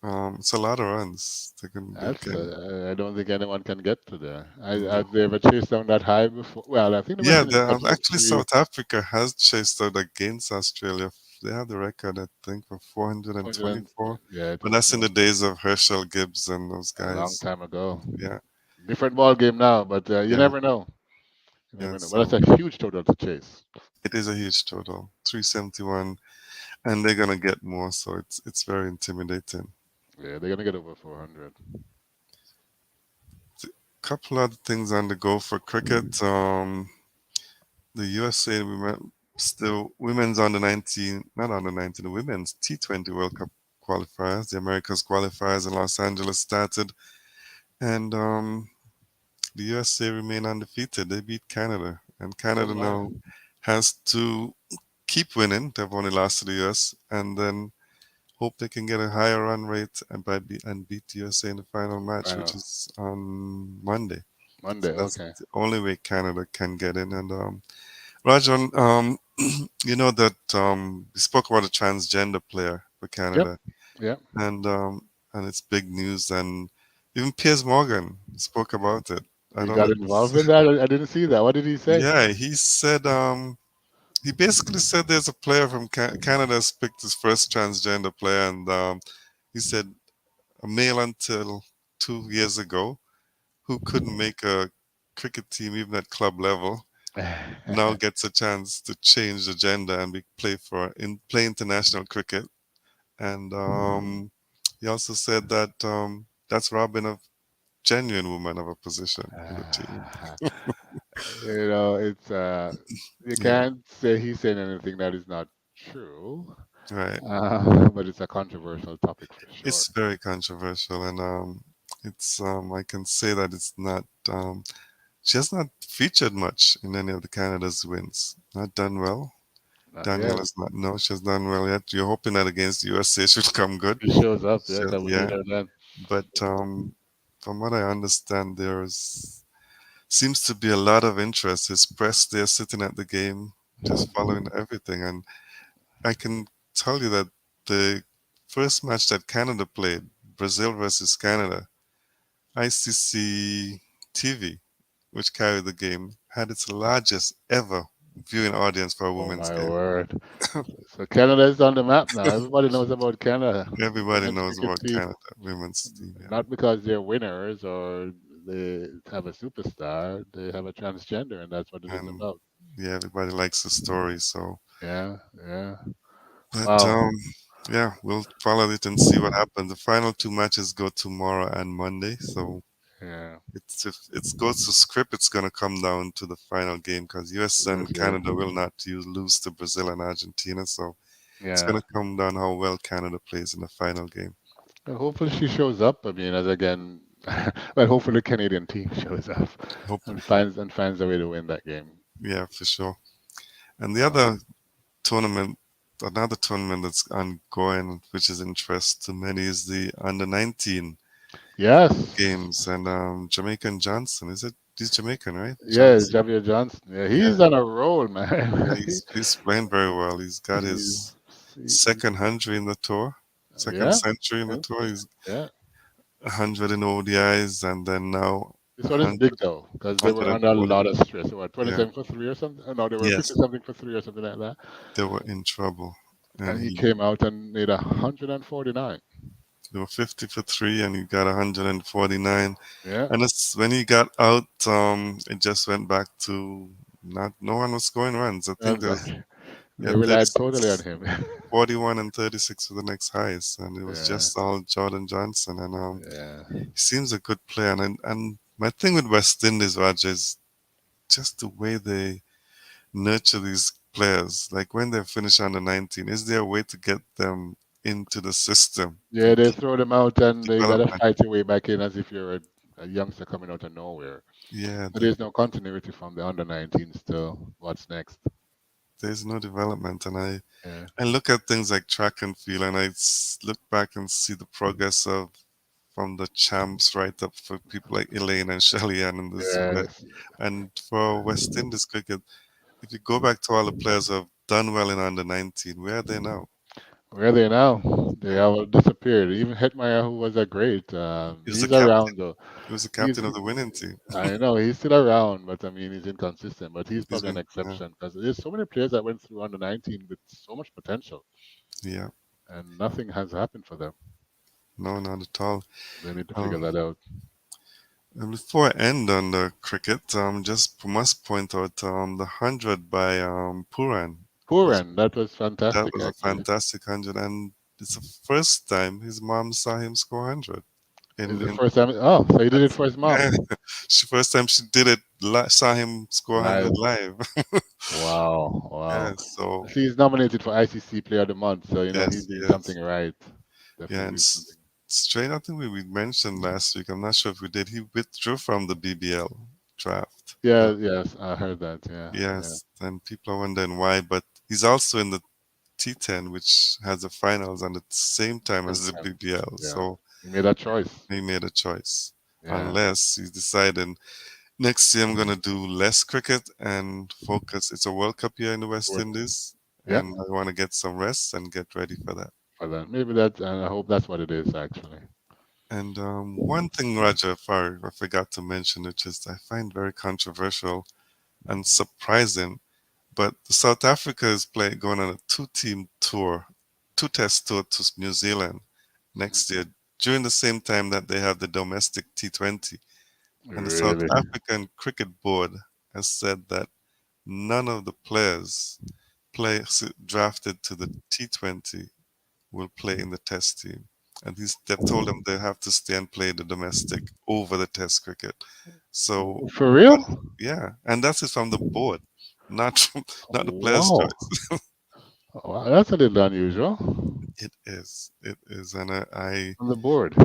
it's a lot of runs. They That's can, I don't think anyone can get to there. no. Have they ever chased down that high before? Well, I think the West Yeah, Indies got actually 53, South Africa has chased out against Australia. They have the record, I think, for 400 and, 424. yeah, it But was that's in the days of Herschel Gibbs and those a long guys. time ago. Yeah, Different ball game now, but you yeah, never know. You yeah. never know. But So that's a huge total to chase. it is a huge total, 371, and they're gonna get more. So it's very intimidating. Yeah, they're gonna get over 400. Couple other things on the go for cricket. The USA women still women's under 19, not under 19, the women's T20 World Cup qualifiers. The Americas qualifiers in Los Angeles started, and the USA remain undefeated. They beat Canada, and Oh Canada my! now has to keep winning. They've only lost to the US, and then hope they can get a higher run rate and beat the USA in the final match, which Final is on Monday. So Monday. that's Okay. the only way Canada can get in. And Rajan, you know that we spoke about a transgender player for Yep. Canada, Yep. and it's big news. And even Piers Morgan spoke about it. I He don't know got if you involved in that. I didn't see that. What did he say? yeah, he said he basically said there's a player from Canada has picked his first transgender player, and he said a male until 2 years ago who couldn't make a cricket team even at club level now gets a chance to change the gender and play international cricket. And he also said that that's robbing a genuine woman of a position in the team. It's you Yeah, can't say he's saying anything that is not true, Right. but it's a controversial topic for sure. It's very controversial, and it's I can say that it's not. She has not featured much in any of the Canada's wins. Not done well. Not Daniel yet. has not. No, she has done well yet. You're hoping that against USA should come good. It shows up, yeah, because we need Yeah, her then. but from what I understand, there's seems to be a lot of interest. His press there sitting at the game, just following everything. And I can tell you that the first match that Canada played, Brazil versus Canada, ICC TV, which carried the game, had its largest ever viewing audience for a Oh women's my game. word. So Canada is on the map now. Everybody knows about Canada, Everybody women's knows cricket about team. Canada women's team. Yeah, Not because they're winners or they have a superstar. They have a transgender, and that's what it is and about. yeah, everybody likes the story. So, Yeah, yeah. but Wow. yeah, we'll follow it and see what happens. The final two matches go tomorrow and Monday. So Yeah. it's if it goes to script, it's gonna come down to the final game because US Yes, and yes. Canada will not lose to Brazil and Argentina. So it's Yeah. gonna come down how well Canada plays in the final game. Well, hopefully she shows up. I mean, as again, well, hopefully the Canadian team shows up Hope, and finds a way to win that game. yeah, for sure. And the Uh, other tournament, another tournament that's ongoing, which is interest to many, is the under 19 yes. games. And Jamaican Johnson, is it? He's Jamaican, right? Yeah, Johnson. Javier Johnson. Yeah, Yeah, he's on a roll, yeah, man. he's playing very well. He's got He's, his he, second hundred in the tour, second yeah, century in the yeah, tour. He's yeah. 100 in ODIs, and then now This one is 100, big though, because they were under a 140. lot of stress. So what, Yeah, 27 for three or something? Oh, no, they were 50 yes, something for three or something like that. they were in trouble, and And he he came out and made 149. they were 50 for three, and he got 149. Yeah, And it's when he got out, it just went back to not no one was scoring runs. I think and there's yeah they relied totally on 36, him. 41 and 36 for the next highest, and it was Yeah, just all Jordan Johnson. And yeah, he seems a good player. And my thing with West Indies, Roger, is just the way they nurture these players. Like when they finish under 19, is there a way to get them into the system yeah. and They keep throw them out and they gotta development? fight your way back in as if you're a youngster coming out of nowhere. Yeah, But there's no continuity from the under 19s to what's next. there's no development, and Yeah, I look at things like track and field, and look back and see the progress of from the champs right up for people like Elaine and Shelly Ann and this, yes. and for West Indies cricket, if you go back to all the players who have done well in under 19, where are they now? Where are they now? They Yeah, all disappeared. Even Hetmeyer, who was a great, he was the he's captain. around though. He was the He's, captain of the winning team. I know he's still around, but I mean he's inconsistent. But he's He's probably an been, exception because there's so many players that went through under 19 with so much potential, yeah, and nothing has happened for them. no, not at all. They need to Um, figure that out. and before I end on the cricket, just must point out the 100 by Puran was Puran, that was that fantastic was a actually. fantastic 100, and it's the first time his mom saw him score 100 Is in the in first time? Oh, so he did it that's for his mom she first time she did it saw him score 100 live. live. Wow, wow. Yeah, so He's nominated for ICC Player of the Month, so you know he's yes, doing yes. something right. Yeah, Definitely and doing something. Strain, I think we mentioned last week. I'm not sure if we did. He withdrew from the BBL draft. Yeah, yes, I heard that. Yeah, yeah. Yes, and people are wondering why. But he's also in the T10, which has the finals on the same time Same as the time. BBL. Yeah, So he made that choice. he made a choice. Yeah, Unless he's deciding next year I'm gonna do less cricket and focus. It's a World Cup year in the West Work. Indies, Yeah, and I want to get some rest and get ready for that. for that. Maybe that, and I hope that's what it is actually. And one thing, Roger, I forgot to mention, which is I find very controversial and surprising, but South Africa is going on a two-team tour, two-test tour to New Zealand next year during the same time that they have the domestic T20. And the South Really? African Cricket Board has said that none of the players drafted to the T20 will play in the test team. And they've told them they have to stay and play the domestic over the test cricket. So, For what, real? yeah, and that's it from the board, not from, not the players' Wow. choice. Oh, wow, that's a little unusual. It is, and I On the board.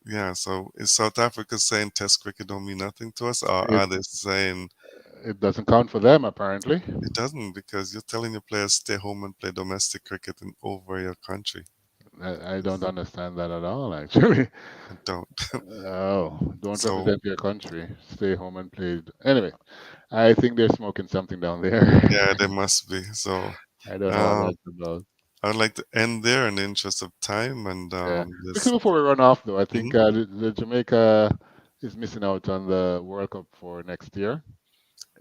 yeah. So is South Africa saying Test cricket don't mean nothing to us, or It are they saying it doesn't count for them apparently. it doesn't because you're telling your players stay home and play domestic cricket in over your country? I don't understand that at all, actually. I don't. Oh, don't So represent your country. Stay home and play. Anyway, I think they're smoking something down there. yeah, they must be. So I don't know what um, that's about. I would like to end there in the interest of time, and Yeah. Quickly this. before we run off, though, I think Mhm. the Jamaica is missing out on the World Cup for next year.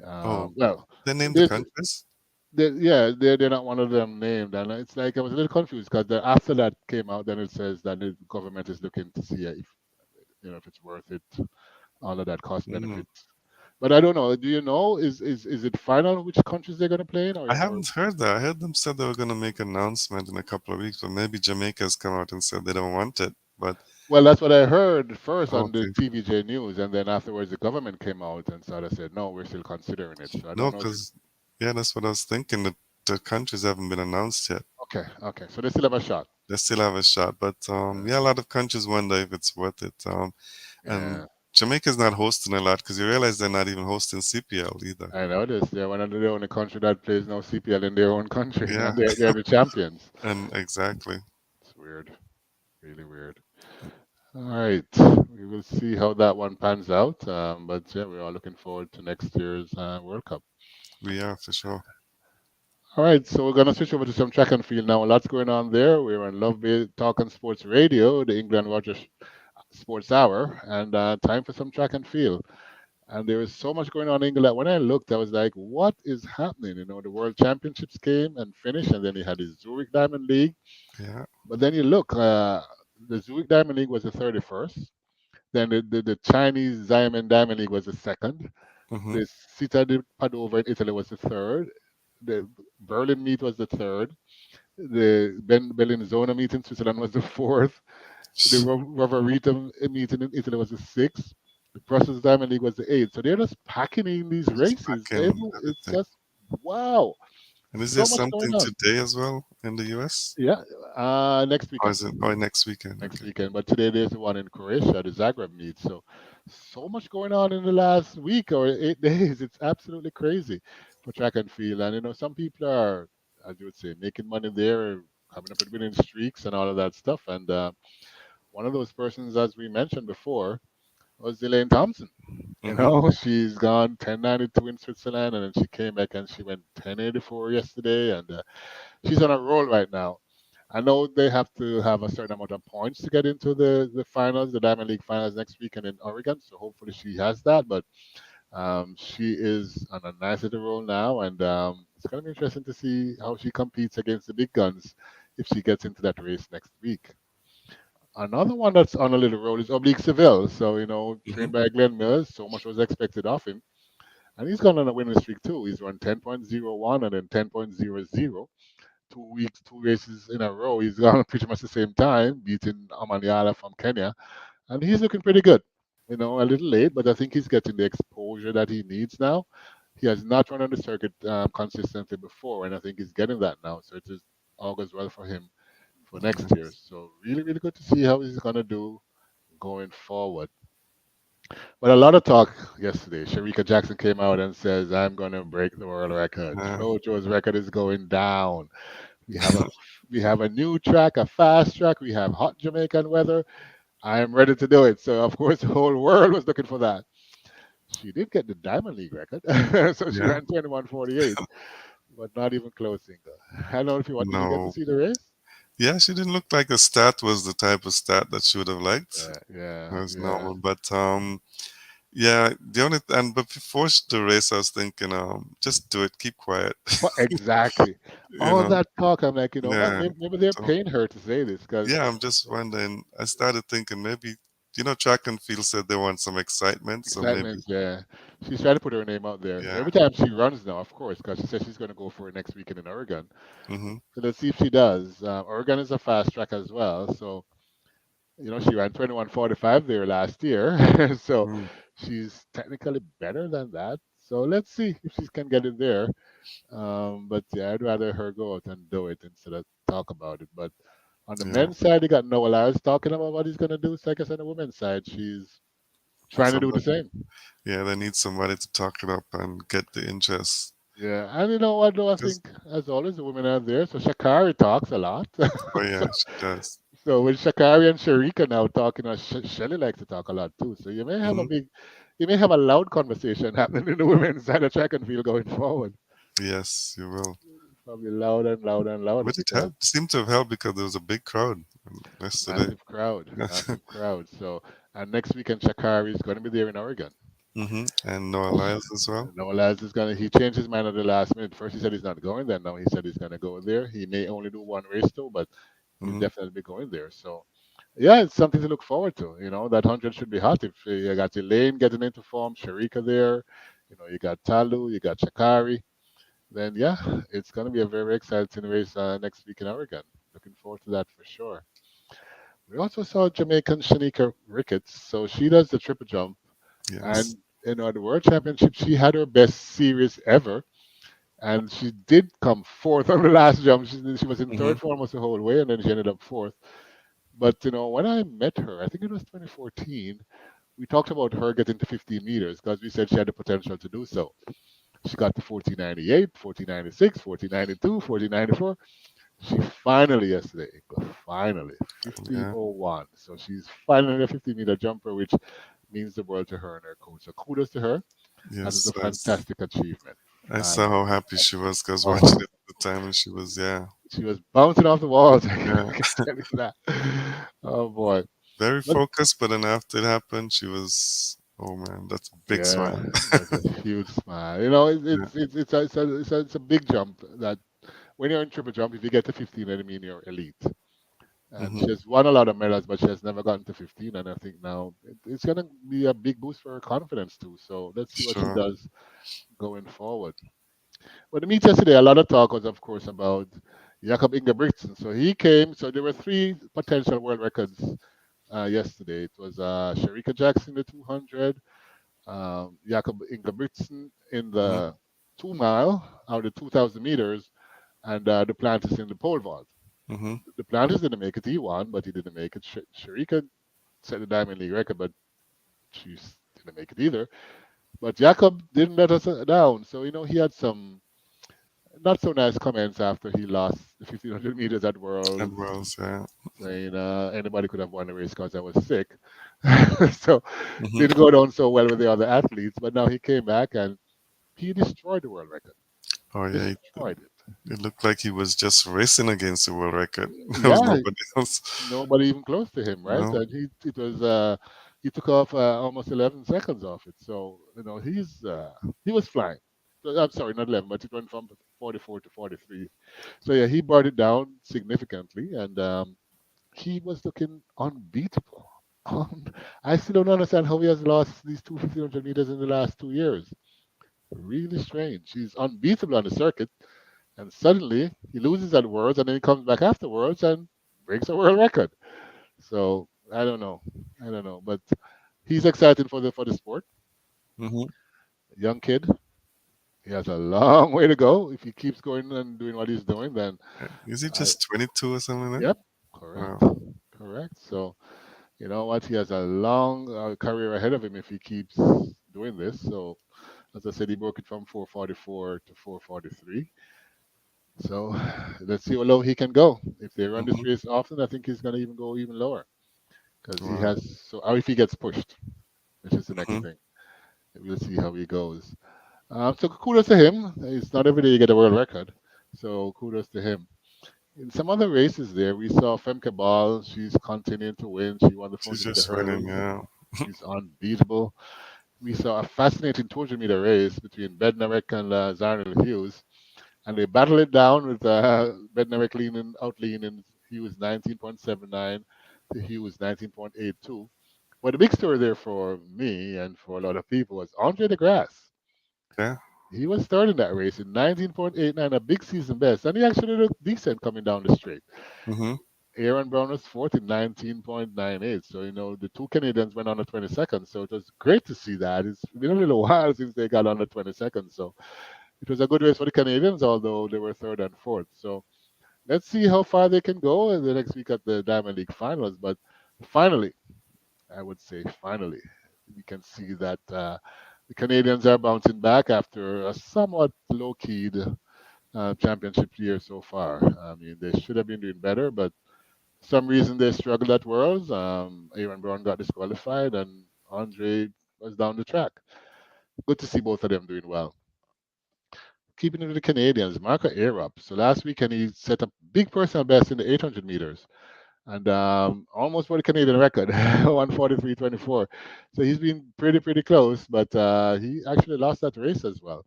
Oh, Well, they named the this, countries. yeah, they're not one of them named, and it's like I was a little confused because after that came out, then it says that the government is looking to see if if it's worth it, all of that cost Mm. benefits. But I don't know. Do you know? Is it final which countries they're going to play in, I or haven't heard that. I heard them said they were going to make an announcement in a couple of weeks, but maybe Jamaica has come out and said they don't want it. But well, that's what I heard first on the okay, TVJ news, and then afterwards the government came out and sort of said, no, we're still considering it. So I no, don't know if because yeah, that's what I was thinking. That the countries haven't been announced yet. okay, okay. So they still have a shot. They still have a shot, but yeah, a lot of countries wonder if it's worth it. And Yeah, Jamaica's not hosting a lot because you realize they're not even hosting CPL either. I noticed. They're one of the only country that plays no CPL in their own country, Yeah, and they're the champions. and exactly. It's weird, really weird. All right, we will see how that one pans out. But yeah, we're all looking forward to next year's World Cup. We are for sure. All right, so we're gonna switch over to some track and field now. Lots going on there. We're on Love Bay Talking Sports Radio, the England Rogers Sports Hour, and time for some track and field. And there is so much going on in England. When I looked, I was like, what is happening? The World Championships came and finished, and then you had the Zurich Diamond League. Yeah. But then you look, the Zurich Diamond League was the 31st. Then the Chinese Diamond League was the second. Mm-hmm. The Città di Padova in Italy was the third. The Berlin meet was the third. The Bellinzona meet in Switzerland was the fourth. The Roverita meeting in Italy was the sixth. The Brussels Diamond League was the eighth. So they're just packing in these Just races. packing It's everything. just wow, And is there so much going something on. today as well in the US? Yeah, next Or weekend. is it or next weekend? Next Okay. weekend. But today there's the one in Croatia, the Zagreb meet. So much going on in the last week or 8 days. It's absolutely crazy for track and field. And some people are, as you would say, making money there, coming up with winning streaks and all of that stuff. And one of those persons, as we mentioned before, was Elaine Thompson. Mm-hmm. She's gone 1092 in Switzerland, and then she came back and she went 1084 yesterday, and she's on a roll right now. I know they have to have a certain amount of points to get into the finals, the Diamond League finals next weekend in Oregon. So hopefully she has that. But she is on a nice little roll now, and it's going to be interesting to see how she competes against the big guns if she gets into that race next week. Another one that's on a little roll is Oblique Seville. So, Mm-hmm. trained by Glenn Mills, so much was expected of him. And he's gone on a winning streak too. He's run 10.01 and then 10.00. 2 weeks, two races in a row. He's gone pretty much the same time, beating Amaniala from Kenya. And he's looking pretty good. A little late, but I think he's getting the exposure that he needs now. He has not run on the circuit consistently before, and I think he's getting that now. So it is augurs well for him for next year. So really, really good to see how he's going to do going forward. But a lot of talk yesterday. Sharika Jackson came out and says, "I'm going to break the world record. Uh, Flojo's record is going down. We have a we have a new track, a fast track. We have hot Jamaican weather. I am ready to do it." So of course the whole world was looking for that. She did get the Diamond League record, so she yeah. ran 21:48, but not even close. Ingle. I don't know if you what did you get to No. see the race? Yeah, she didn't look like the stat was the type of stat that she would have liked. Yeah, yeah, It was yeah. normal, but yeah, the only and but before the race, I was thinking, just do it, keep quiet. Exactly. you All know, that talk, I'm like, what? yeah. Maybe they're So paying her to say this because yeah, I'm just wondering. I started thinking maybe track and field said they want some excitement, so maybe excitement. Yeah, she's trying to put her name out there. So yeah. every time she runs now, of course, because she says she's going to go for it next weekend in Oregon. Mm-hmm. So let's see if she does. Oregon is a fast track as well. So, she ran 21:45 there last year. So Mm. she's technically better than that. So let's see if she can get it there. But yeah, I'd rather her go out and do it instead of talk about it. But on the Yeah. men's side, you got Noah Lyles talking about what he's gonna do. So I guess on the women's side, she's trying to do the Somebody. same. Yeah, they need somebody to talk it up and get the interest. Yeah, and you know what? Though I Because think, as always, the women are there. So Shakari talks a lot. oh so, yeah, she does. so with Shakari and Sharika now talking, Shelly likes to talk a lot too. So Hmm. you may have a loud conversation happening in the women's side of track and field going forward. Yes, you will. Probably louder and louder and louder But it because helped. Seemed to have helped because there was a big crowd yesterday. massive crowd. So, and next weekend Shakari is going to be there in Oregon. And Noah Lyles as well. Noah Lyles is gonna. He changed his mind at the last minute. First he said he's not going. Then now he said he's gonna go there. He may only do one race though, but he'll Hmm. definitely be going there. So yeah, it's something to look forward to. You know, that 100 should be hot. If you got Elaine getting into form, Sharika there, you know, you got Talu, you got Shakari, then yeah, it's gonna be a very exciting race next week in Oregon. Looking forward to that for sure. We also saw Jamaican Shanika Ricketts. So she does the triple jump, Yes. and you know, at the World Championship, she had her best series ever, and she did come fourth on the last jump. She was in Hmm. third for almost the whole way, and then she ended up fourth. But you know, when I met her, I think it was 2014, we talked about her getting to 15 meters because we said she had the potential to do so. She got to 1498, 1496, 1492, 1494. She finally yesterday, finally Yeah. 1501. So she's finally a 50-meter jumper, which means the world to her and her coach. So kudos to her. That is Yes. a fantastic achievement. I saw how happy she Fantastic. was because watching Oh, it at the time, and she was yeah, she was bouncing off the walls. I yeah, can tell you that. Oh boy. very But focused. But then after it happened, she was oh man, that's a big yeah, smile. that's a huge smile. You know, Yeah. it's a big jump. That when you're in triple jump, if you get to 15, then I mean you're elite. And Hmm. she has won a lot of medals, but she has never gotten to 15. And I think now it's going to be a big boost for her confidence too. So let's see what she Sure. does going forward. But the meet yesterday, a lot of talk was, of course, about Jakob Ingebrigtsen. So he came. So there were three potential world records yesterday. It was Sharika Jackson in the 200, Jakob Ingebrigtsen in Hmm. the 2 mile out of 2,000 meters, and Duplantis in the pole vault. Hmm. Duplantis didn't make it. He won, but he didn't make it. Sharika set the Diamond League record, but she didn't make it either. But Jakob didn't let us down. So, you know, he had some not so nice comments after he lost the 1500 meters at And Worlds, Wells, yeah. saying anybody could have won the race because I was sick. So Hmm. didn't go down so well with the other athletes. But now he came back and he destroyed the world record. Oh yeah, Destroyed it. it looked like he was just racing against the world record. There was Yeah, nobody else. nobody even close to him, right? No, And he took off almost 11 seconds off it. So you know he was flying. So, I'm sorry, not 11, but it went from 44 to 43. So yeah, he brought it down significantly, and he was looking unbeatable. I still don't understand how he has lost these two 1500 meters in the last 2 years. Really strange. He's unbeatable on the circuit, and suddenly he loses at Worlds, and then he comes back afterwards and breaks a world record. So I don't know, but he's excited for the sport. hmm Young kid, he has a long way to go. If he keeps going and doing what he's doing, then is he I just 22 or something like that? yep, correct, Wow. correct. So you know what, he has a long career ahead of him if he keeps doing this. So as I said, he broke it from 444 to 443. So let's see how low he can go. If they run this Hmm. race often, I think he's going to even go even lower because he Wow. has. So, or if he gets pushed, which is the next Hmm. thing. We'll see how he goes. So kudos to him. It's not every day you get a world record. So kudos to him. In some other races there, we saw Femke Ball. She's continuing to win. She won the She's 400-meter just winning, hurdles. yeah. She's unbeatable. We saw a fascinating 200-meter race between Bednarek and Zarnel Hughes, and they battled it down with Bednarek leaning Hughes 19.79 to Hughes 19.82. But the big story there for me and for a lot of people was Andre DeGrasse. Yeah. He was third in that race in 19.89, a big season best, and he actually looked decent coming down the straight. Hmm. Aaron Brown was fourth in 19.98. So, the two Canadians went on the 22nd. So it was great to see that. It's been a little while since they got on the 22nd. So it was a good race for the Canadians, although they were third and fourth. So let's see how far they can go in the next week at the Diamond League finals. But finally, I would say finally, we can see that the Canadians are bouncing back after a somewhat low-keyed championship year so far. I mean, they should have been doing better, but some reason they struggled at Worlds. Aaron Brown got disqualified, and Andre was down the track. Good to see both of them doing well. Keeping it with the Canadians, Marco Arup. So last weekend he set a big personal best in the 800 meters and almost for the Canadian record, 1:43.24. So he's been pretty close, but he actually lost that race as well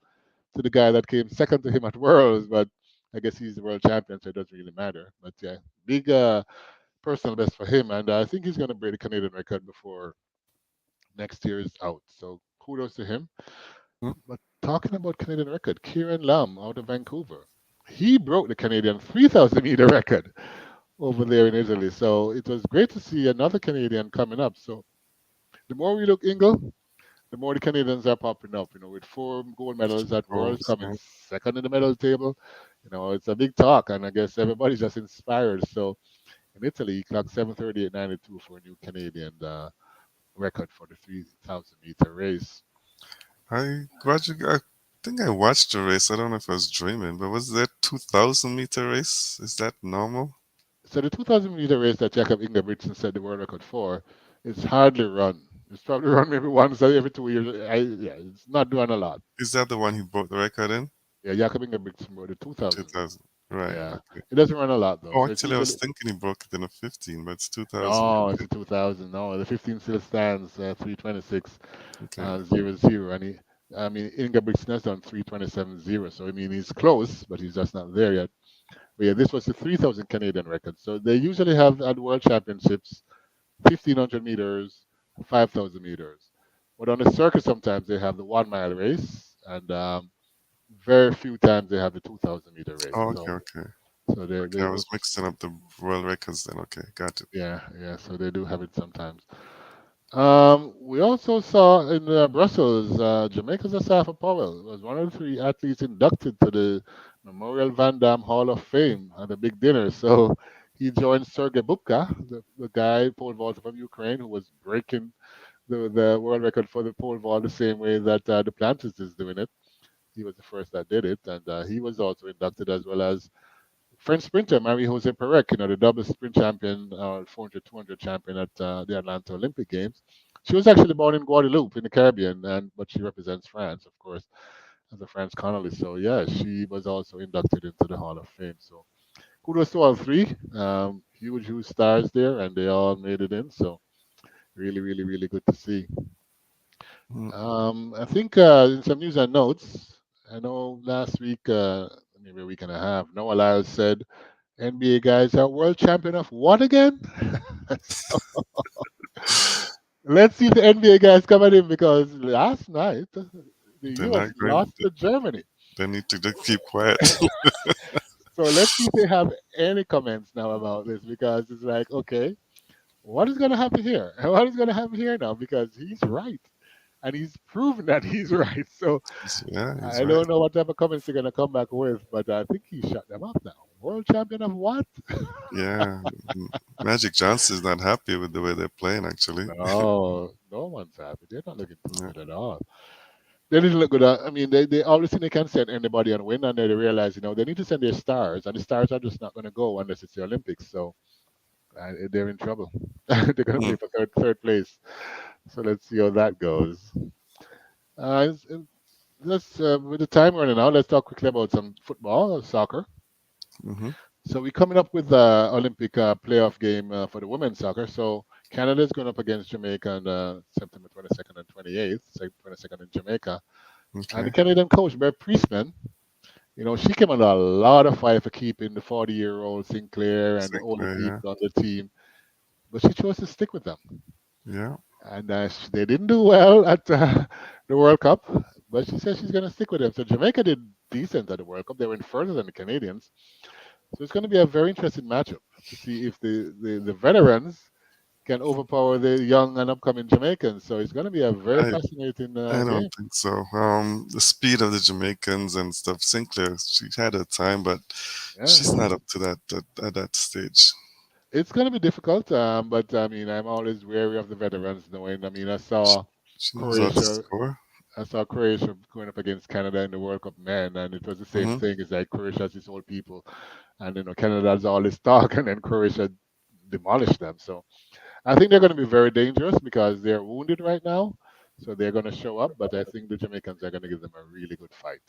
to the guy that came second to him at Worlds. But I guess he's the world champion, so it doesn't really matter. But yeah, big personal best for him, and I think he's going to break the Canadian record before next year is out. So kudos to him. But talking about Canadian record, Kieran Lam out of Vancouver, he broke the Canadian 3,000-meter record over there in Italy. So it was great to see another Canadian coming up. So the more we look Ingle, the more the Canadians are popping up. With 4 gold medals at Worlds, Goals, coming second in the medal table. It's a big talk, and I guess everybody's just inspired. So in Italy, he clocked 7:38.92 for a new Canadian record for the 3,000-meter race. I think I watched the race. I don't know if I was dreaming, but was that 2,000 meter race? Is that normal? So the 2,000-meter race that Jacob Ingebrigtsen set the world record for, it's hardly run. It's probably run maybe once every 2 years. Yeah, it's not doing a lot. Is that the one he broke the record in? Yeah, Jacob Ingebrigtsen wrote the 2,000. 2,000. Right. Yeah, Okay. it doesn't run a lot though. Oh, So it's actually, I was usually thinking he broke it in a 15, but it's 2,000. no, it's Okay. a 2,000. No, the 15 still stands 326 Okay. 00. And I mean, Ingebrigtsen has done 327.0. So I mean, he's close, but he's just not there yet. But yeah, this was the 3,000 Canadian record. So they usually have at World Championships 1,500 meters, 5,000 meters. But on the circuit, sometimes they have the 1 mile race, and very few times they have the 2,000-meter race. Oh, okay, So, okay. so they, Okay, they I those, was mixing up the world records then. Okay, got it. yeah. So they do have it sometimes. We also saw in Brussels, Jamaica's Asafa Powell was one of the 3 athletes inducted to the Memorial Van Damme Hall of Fame at a big dinner. So he joined Sergei Bubka, the guy pole vaulter from Ukraine, who was breaking the world record for the pole vault the same way that Duplantis is doing it. He was the first that did it, and he was also inducted as well as French sprinter Marie-José Perec, the double sprint champion, 400, 200 champion at the Atlanta Olympic Games. She was actually born in Guadeloupe in the Caribbean, but she represents France, of course, as a French colony. So yeah, she was also inducted into the Hall of Fame. So kudos to all 3. Huge stars there, and they all made it in. So really good to see. Mm. I think in some news and notes, I know last week, maybe a week and a half, Noah Lyles said NBA guys are world champion of what again? So let's see if the NBA guys come at him because last night the They're US not going. lost to Germany. They need to keep quiet. So let's see if they have any comments now about this because it's like, okay, what is going to happen here? What is going to happen here now? Because he's right. And he's proven that he's right. So Yeah, he's I right. don't know what type of comments they're going to come back with, but I think he shut them up now. World champion of what? Yeah, Magic Johnson's not happy with the way they're playing. Actually, No, no one's happy. They're not looking too yeah. good at all. They didn't look good. I mean, they obviously they can send anybody and win, and they realize, they need to send their stars, and the stars are just not going to go unless it's the Olympics. So they're in trouble. They're going to Mm, play for third place. So let's see how that goes. Let's with the time running out, let's talk quickly about some football or soccer. mm-hmm. So we're coming up with the Olympic playoff game for the women's soccer. So Canada is going up against Jamaica on September 22nd and 28th, 22nd in Jamaica. And the Okay, Canadian coach, Bear Priestman, she came under a lot of fire for keeping the 40-year-old Sinclair and the older Sinclair. people on the team, but she chose to stick with them. Yeah, And they didn't do well at the World Cup, but she said she's going to stick with them. So Jamaica did decent at the World Cup. They went further than the Canadians. So it's going to be a very interesting matchup to see if the veterans can overpower the young and upcoming Jamaicans. So it's going to be a very I fascinating I don't game. think so. The speed of the Jamaicans and stuff. Sinclair, she had her time, but Yeah, she's not up to that at that stage. it's going to be difficult, but I mean, I'm always wary of the veterans, knowing. I mean, She, she knows how to Croatia. score. I saw Croatia going up against Canada in the World Cup men, and it was the same Hmm. thing. It's like Croatia's its old people, and Canada's all this talk, and then Croatia demolished them. So I think they're going to be very dangerous because they're wounded right now. So they're going to show up, but I think the Jamaicans are going to give them a really good fight.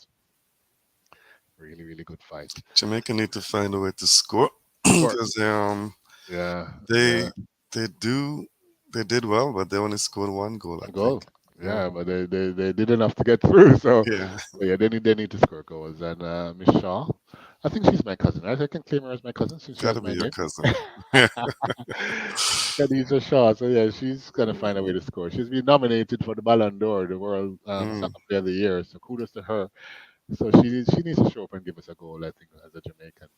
Really, really good fight. Jamaica need to find a way to score Score. because Yeah, they yeah. they do they did well, but they only scored one goal, I One goal. think. Yeah, Yeah, but they did enough to get through. So, yeah, but yeah, they need to score goals. And Miss Shaw, I think she's my cousin. Right? I can claim her as my cousin since she has gotta be my your name. cousin. Yeah, Khadija Shaw. So yeah, she's gonna find a way to score. She's been nominated for the Ballon d'Or, the World mm, Soccer Player of the Year. So kudos to her. So she needs to show up and give us a goal. I think as a Jamaican.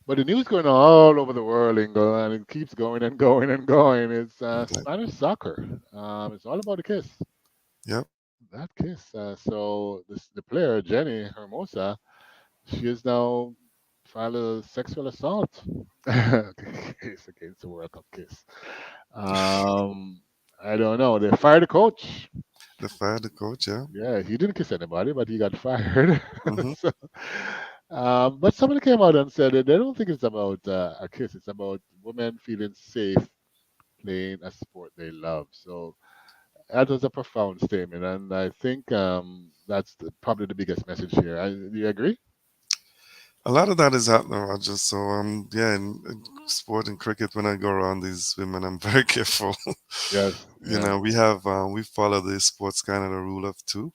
But the news going on all over the world, Ingle, and it keeps going and going and going. It's like, Spanish soccer. It's all about the kiss. yep, That kiss. So the player Jenny Hermosa, she is now filed a sexual assault case against the World Cup kiss. Um, I don't know. They fired the coach. the fire the coach. Yeah, Yeah, he didn't kiss anybody, but he got fired. hmm, So, but somebody came out and said that they don't think it's about a kiss. It's about women feeling safe playing a sport they love. So that was a profound statement, and I think that's probably the biggest message here. Do you agree? a lot of that is happening, Roger. So yeah, in sport and cricket, when I go around these women, I'm very careful. Yes. You Yeah. know, we follow the Sports Canada rule of two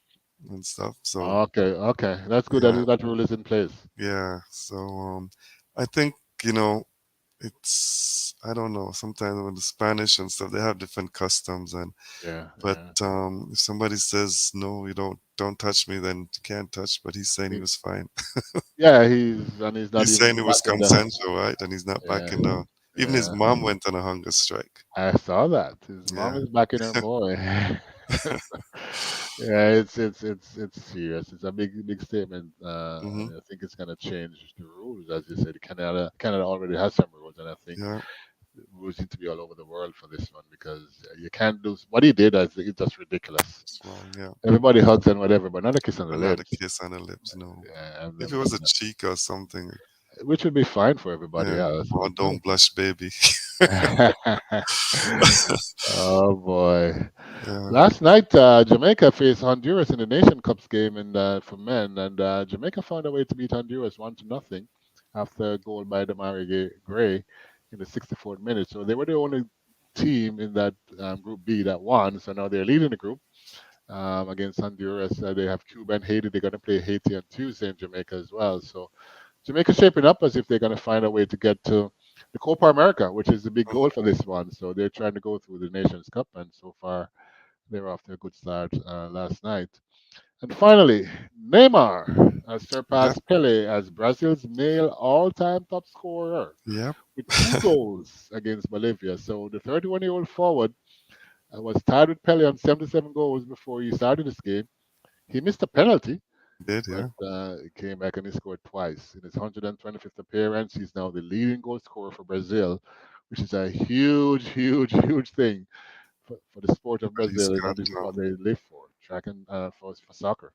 and stuff. So Okay. Okay. That's good. yeah, That rule is in place. yeah. So I think you know it's I don't know. Sometimes with the Spanish and stuff, they have different customs and Yeah. but Yeah. if somebody says no, you don't touch me, then you can't touch. But he's saying he He- was fine. Yeah. He's not He's even saying it was backing down. consensual, right? And he's not Yeah. backing down. Even his Yeah. mom went on a hunger strike. I saw that. His mom Yeah. is backing her boy. Yeah, it's serious. It's a big statement, Hmm. and I think it's gonna change the rules, as you said. Canada already has some rules, and I think Yeah. the rules need to be all over the world for this one because you can't do what he did. I think it's just ridiculous. It's wrong. Yeah. Everybody hugs and whatever, but not a kiss on the But not a lips. kiss on the lips. No. Yeah, I've If never it was a seen that. cheek or something, Which would be fine for everybody yeah. else, Oh, but no. don't blush, baby. Oh boy. Yeah. Last night, Jamaica faced Honduras in the Nation Cups game for men, and Jamaica found a way to beat Honduras 1-0 after a goal by Damari Gray in the 64th minute. So they were the only team in that Group B that won. So now they're leading the group against Honduras. They have Cuba and Haiti. They're going to play Haiti on Tuesday in Jamaica as well. So Jamaica's shaping up as if they're going to find a way to get to the Copa America, which is the big goal for this one. So they're trying to go through the Nations Cup, and so far they were off to a good start last night. And finally, Neymar has Yep. surpassed Pele as Brazil's male all-time top scorer Yep. with two goals against Bolivia. So the 31-year-old forward was tied with Pele on 77 goals before he started this game. He missed a penalty, He did. but Yeah. he came back and he scored twice. In his 125th appearance, he's now the leading goal scorer for Brazil, which is a huge, huge, huge thing for the sport of But he's Brazil. got This is to. what they live for, track and for soccer.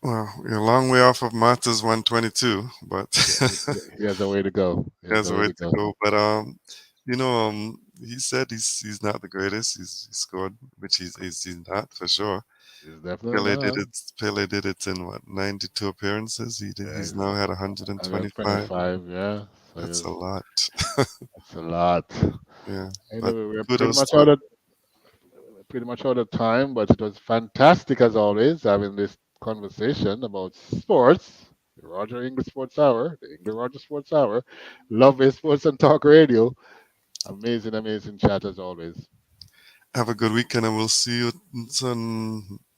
Well, we're a long way off of Marta's 122, but Yeah, he has a way to go. He has there's a a way way to to go. go. But he said he's not the greatest. He scored, which he's not for sure. He's definitely Pele did not. it. Pele did it in what 92 appearances. Yeah, He's he's now had 125. 125. Yeah, so That's a lot. that's a lot. Yeah, but Anyway, we're kudos to him. pretty much out of time, but it was fantastic as always having this conversation about sports. The Roger English Sports Hour, the English Roger Sports Hour, Love is Sports and Talk Radio. Amazing, amazing chat as always. Have a good weekend, and we'll see you.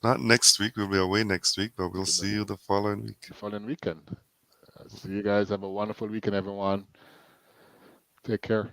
Not next week. We'll be away next week, but we'll see you the following week. The following weekend. See you guys. Have a wonderful weekend, everyone. Take care.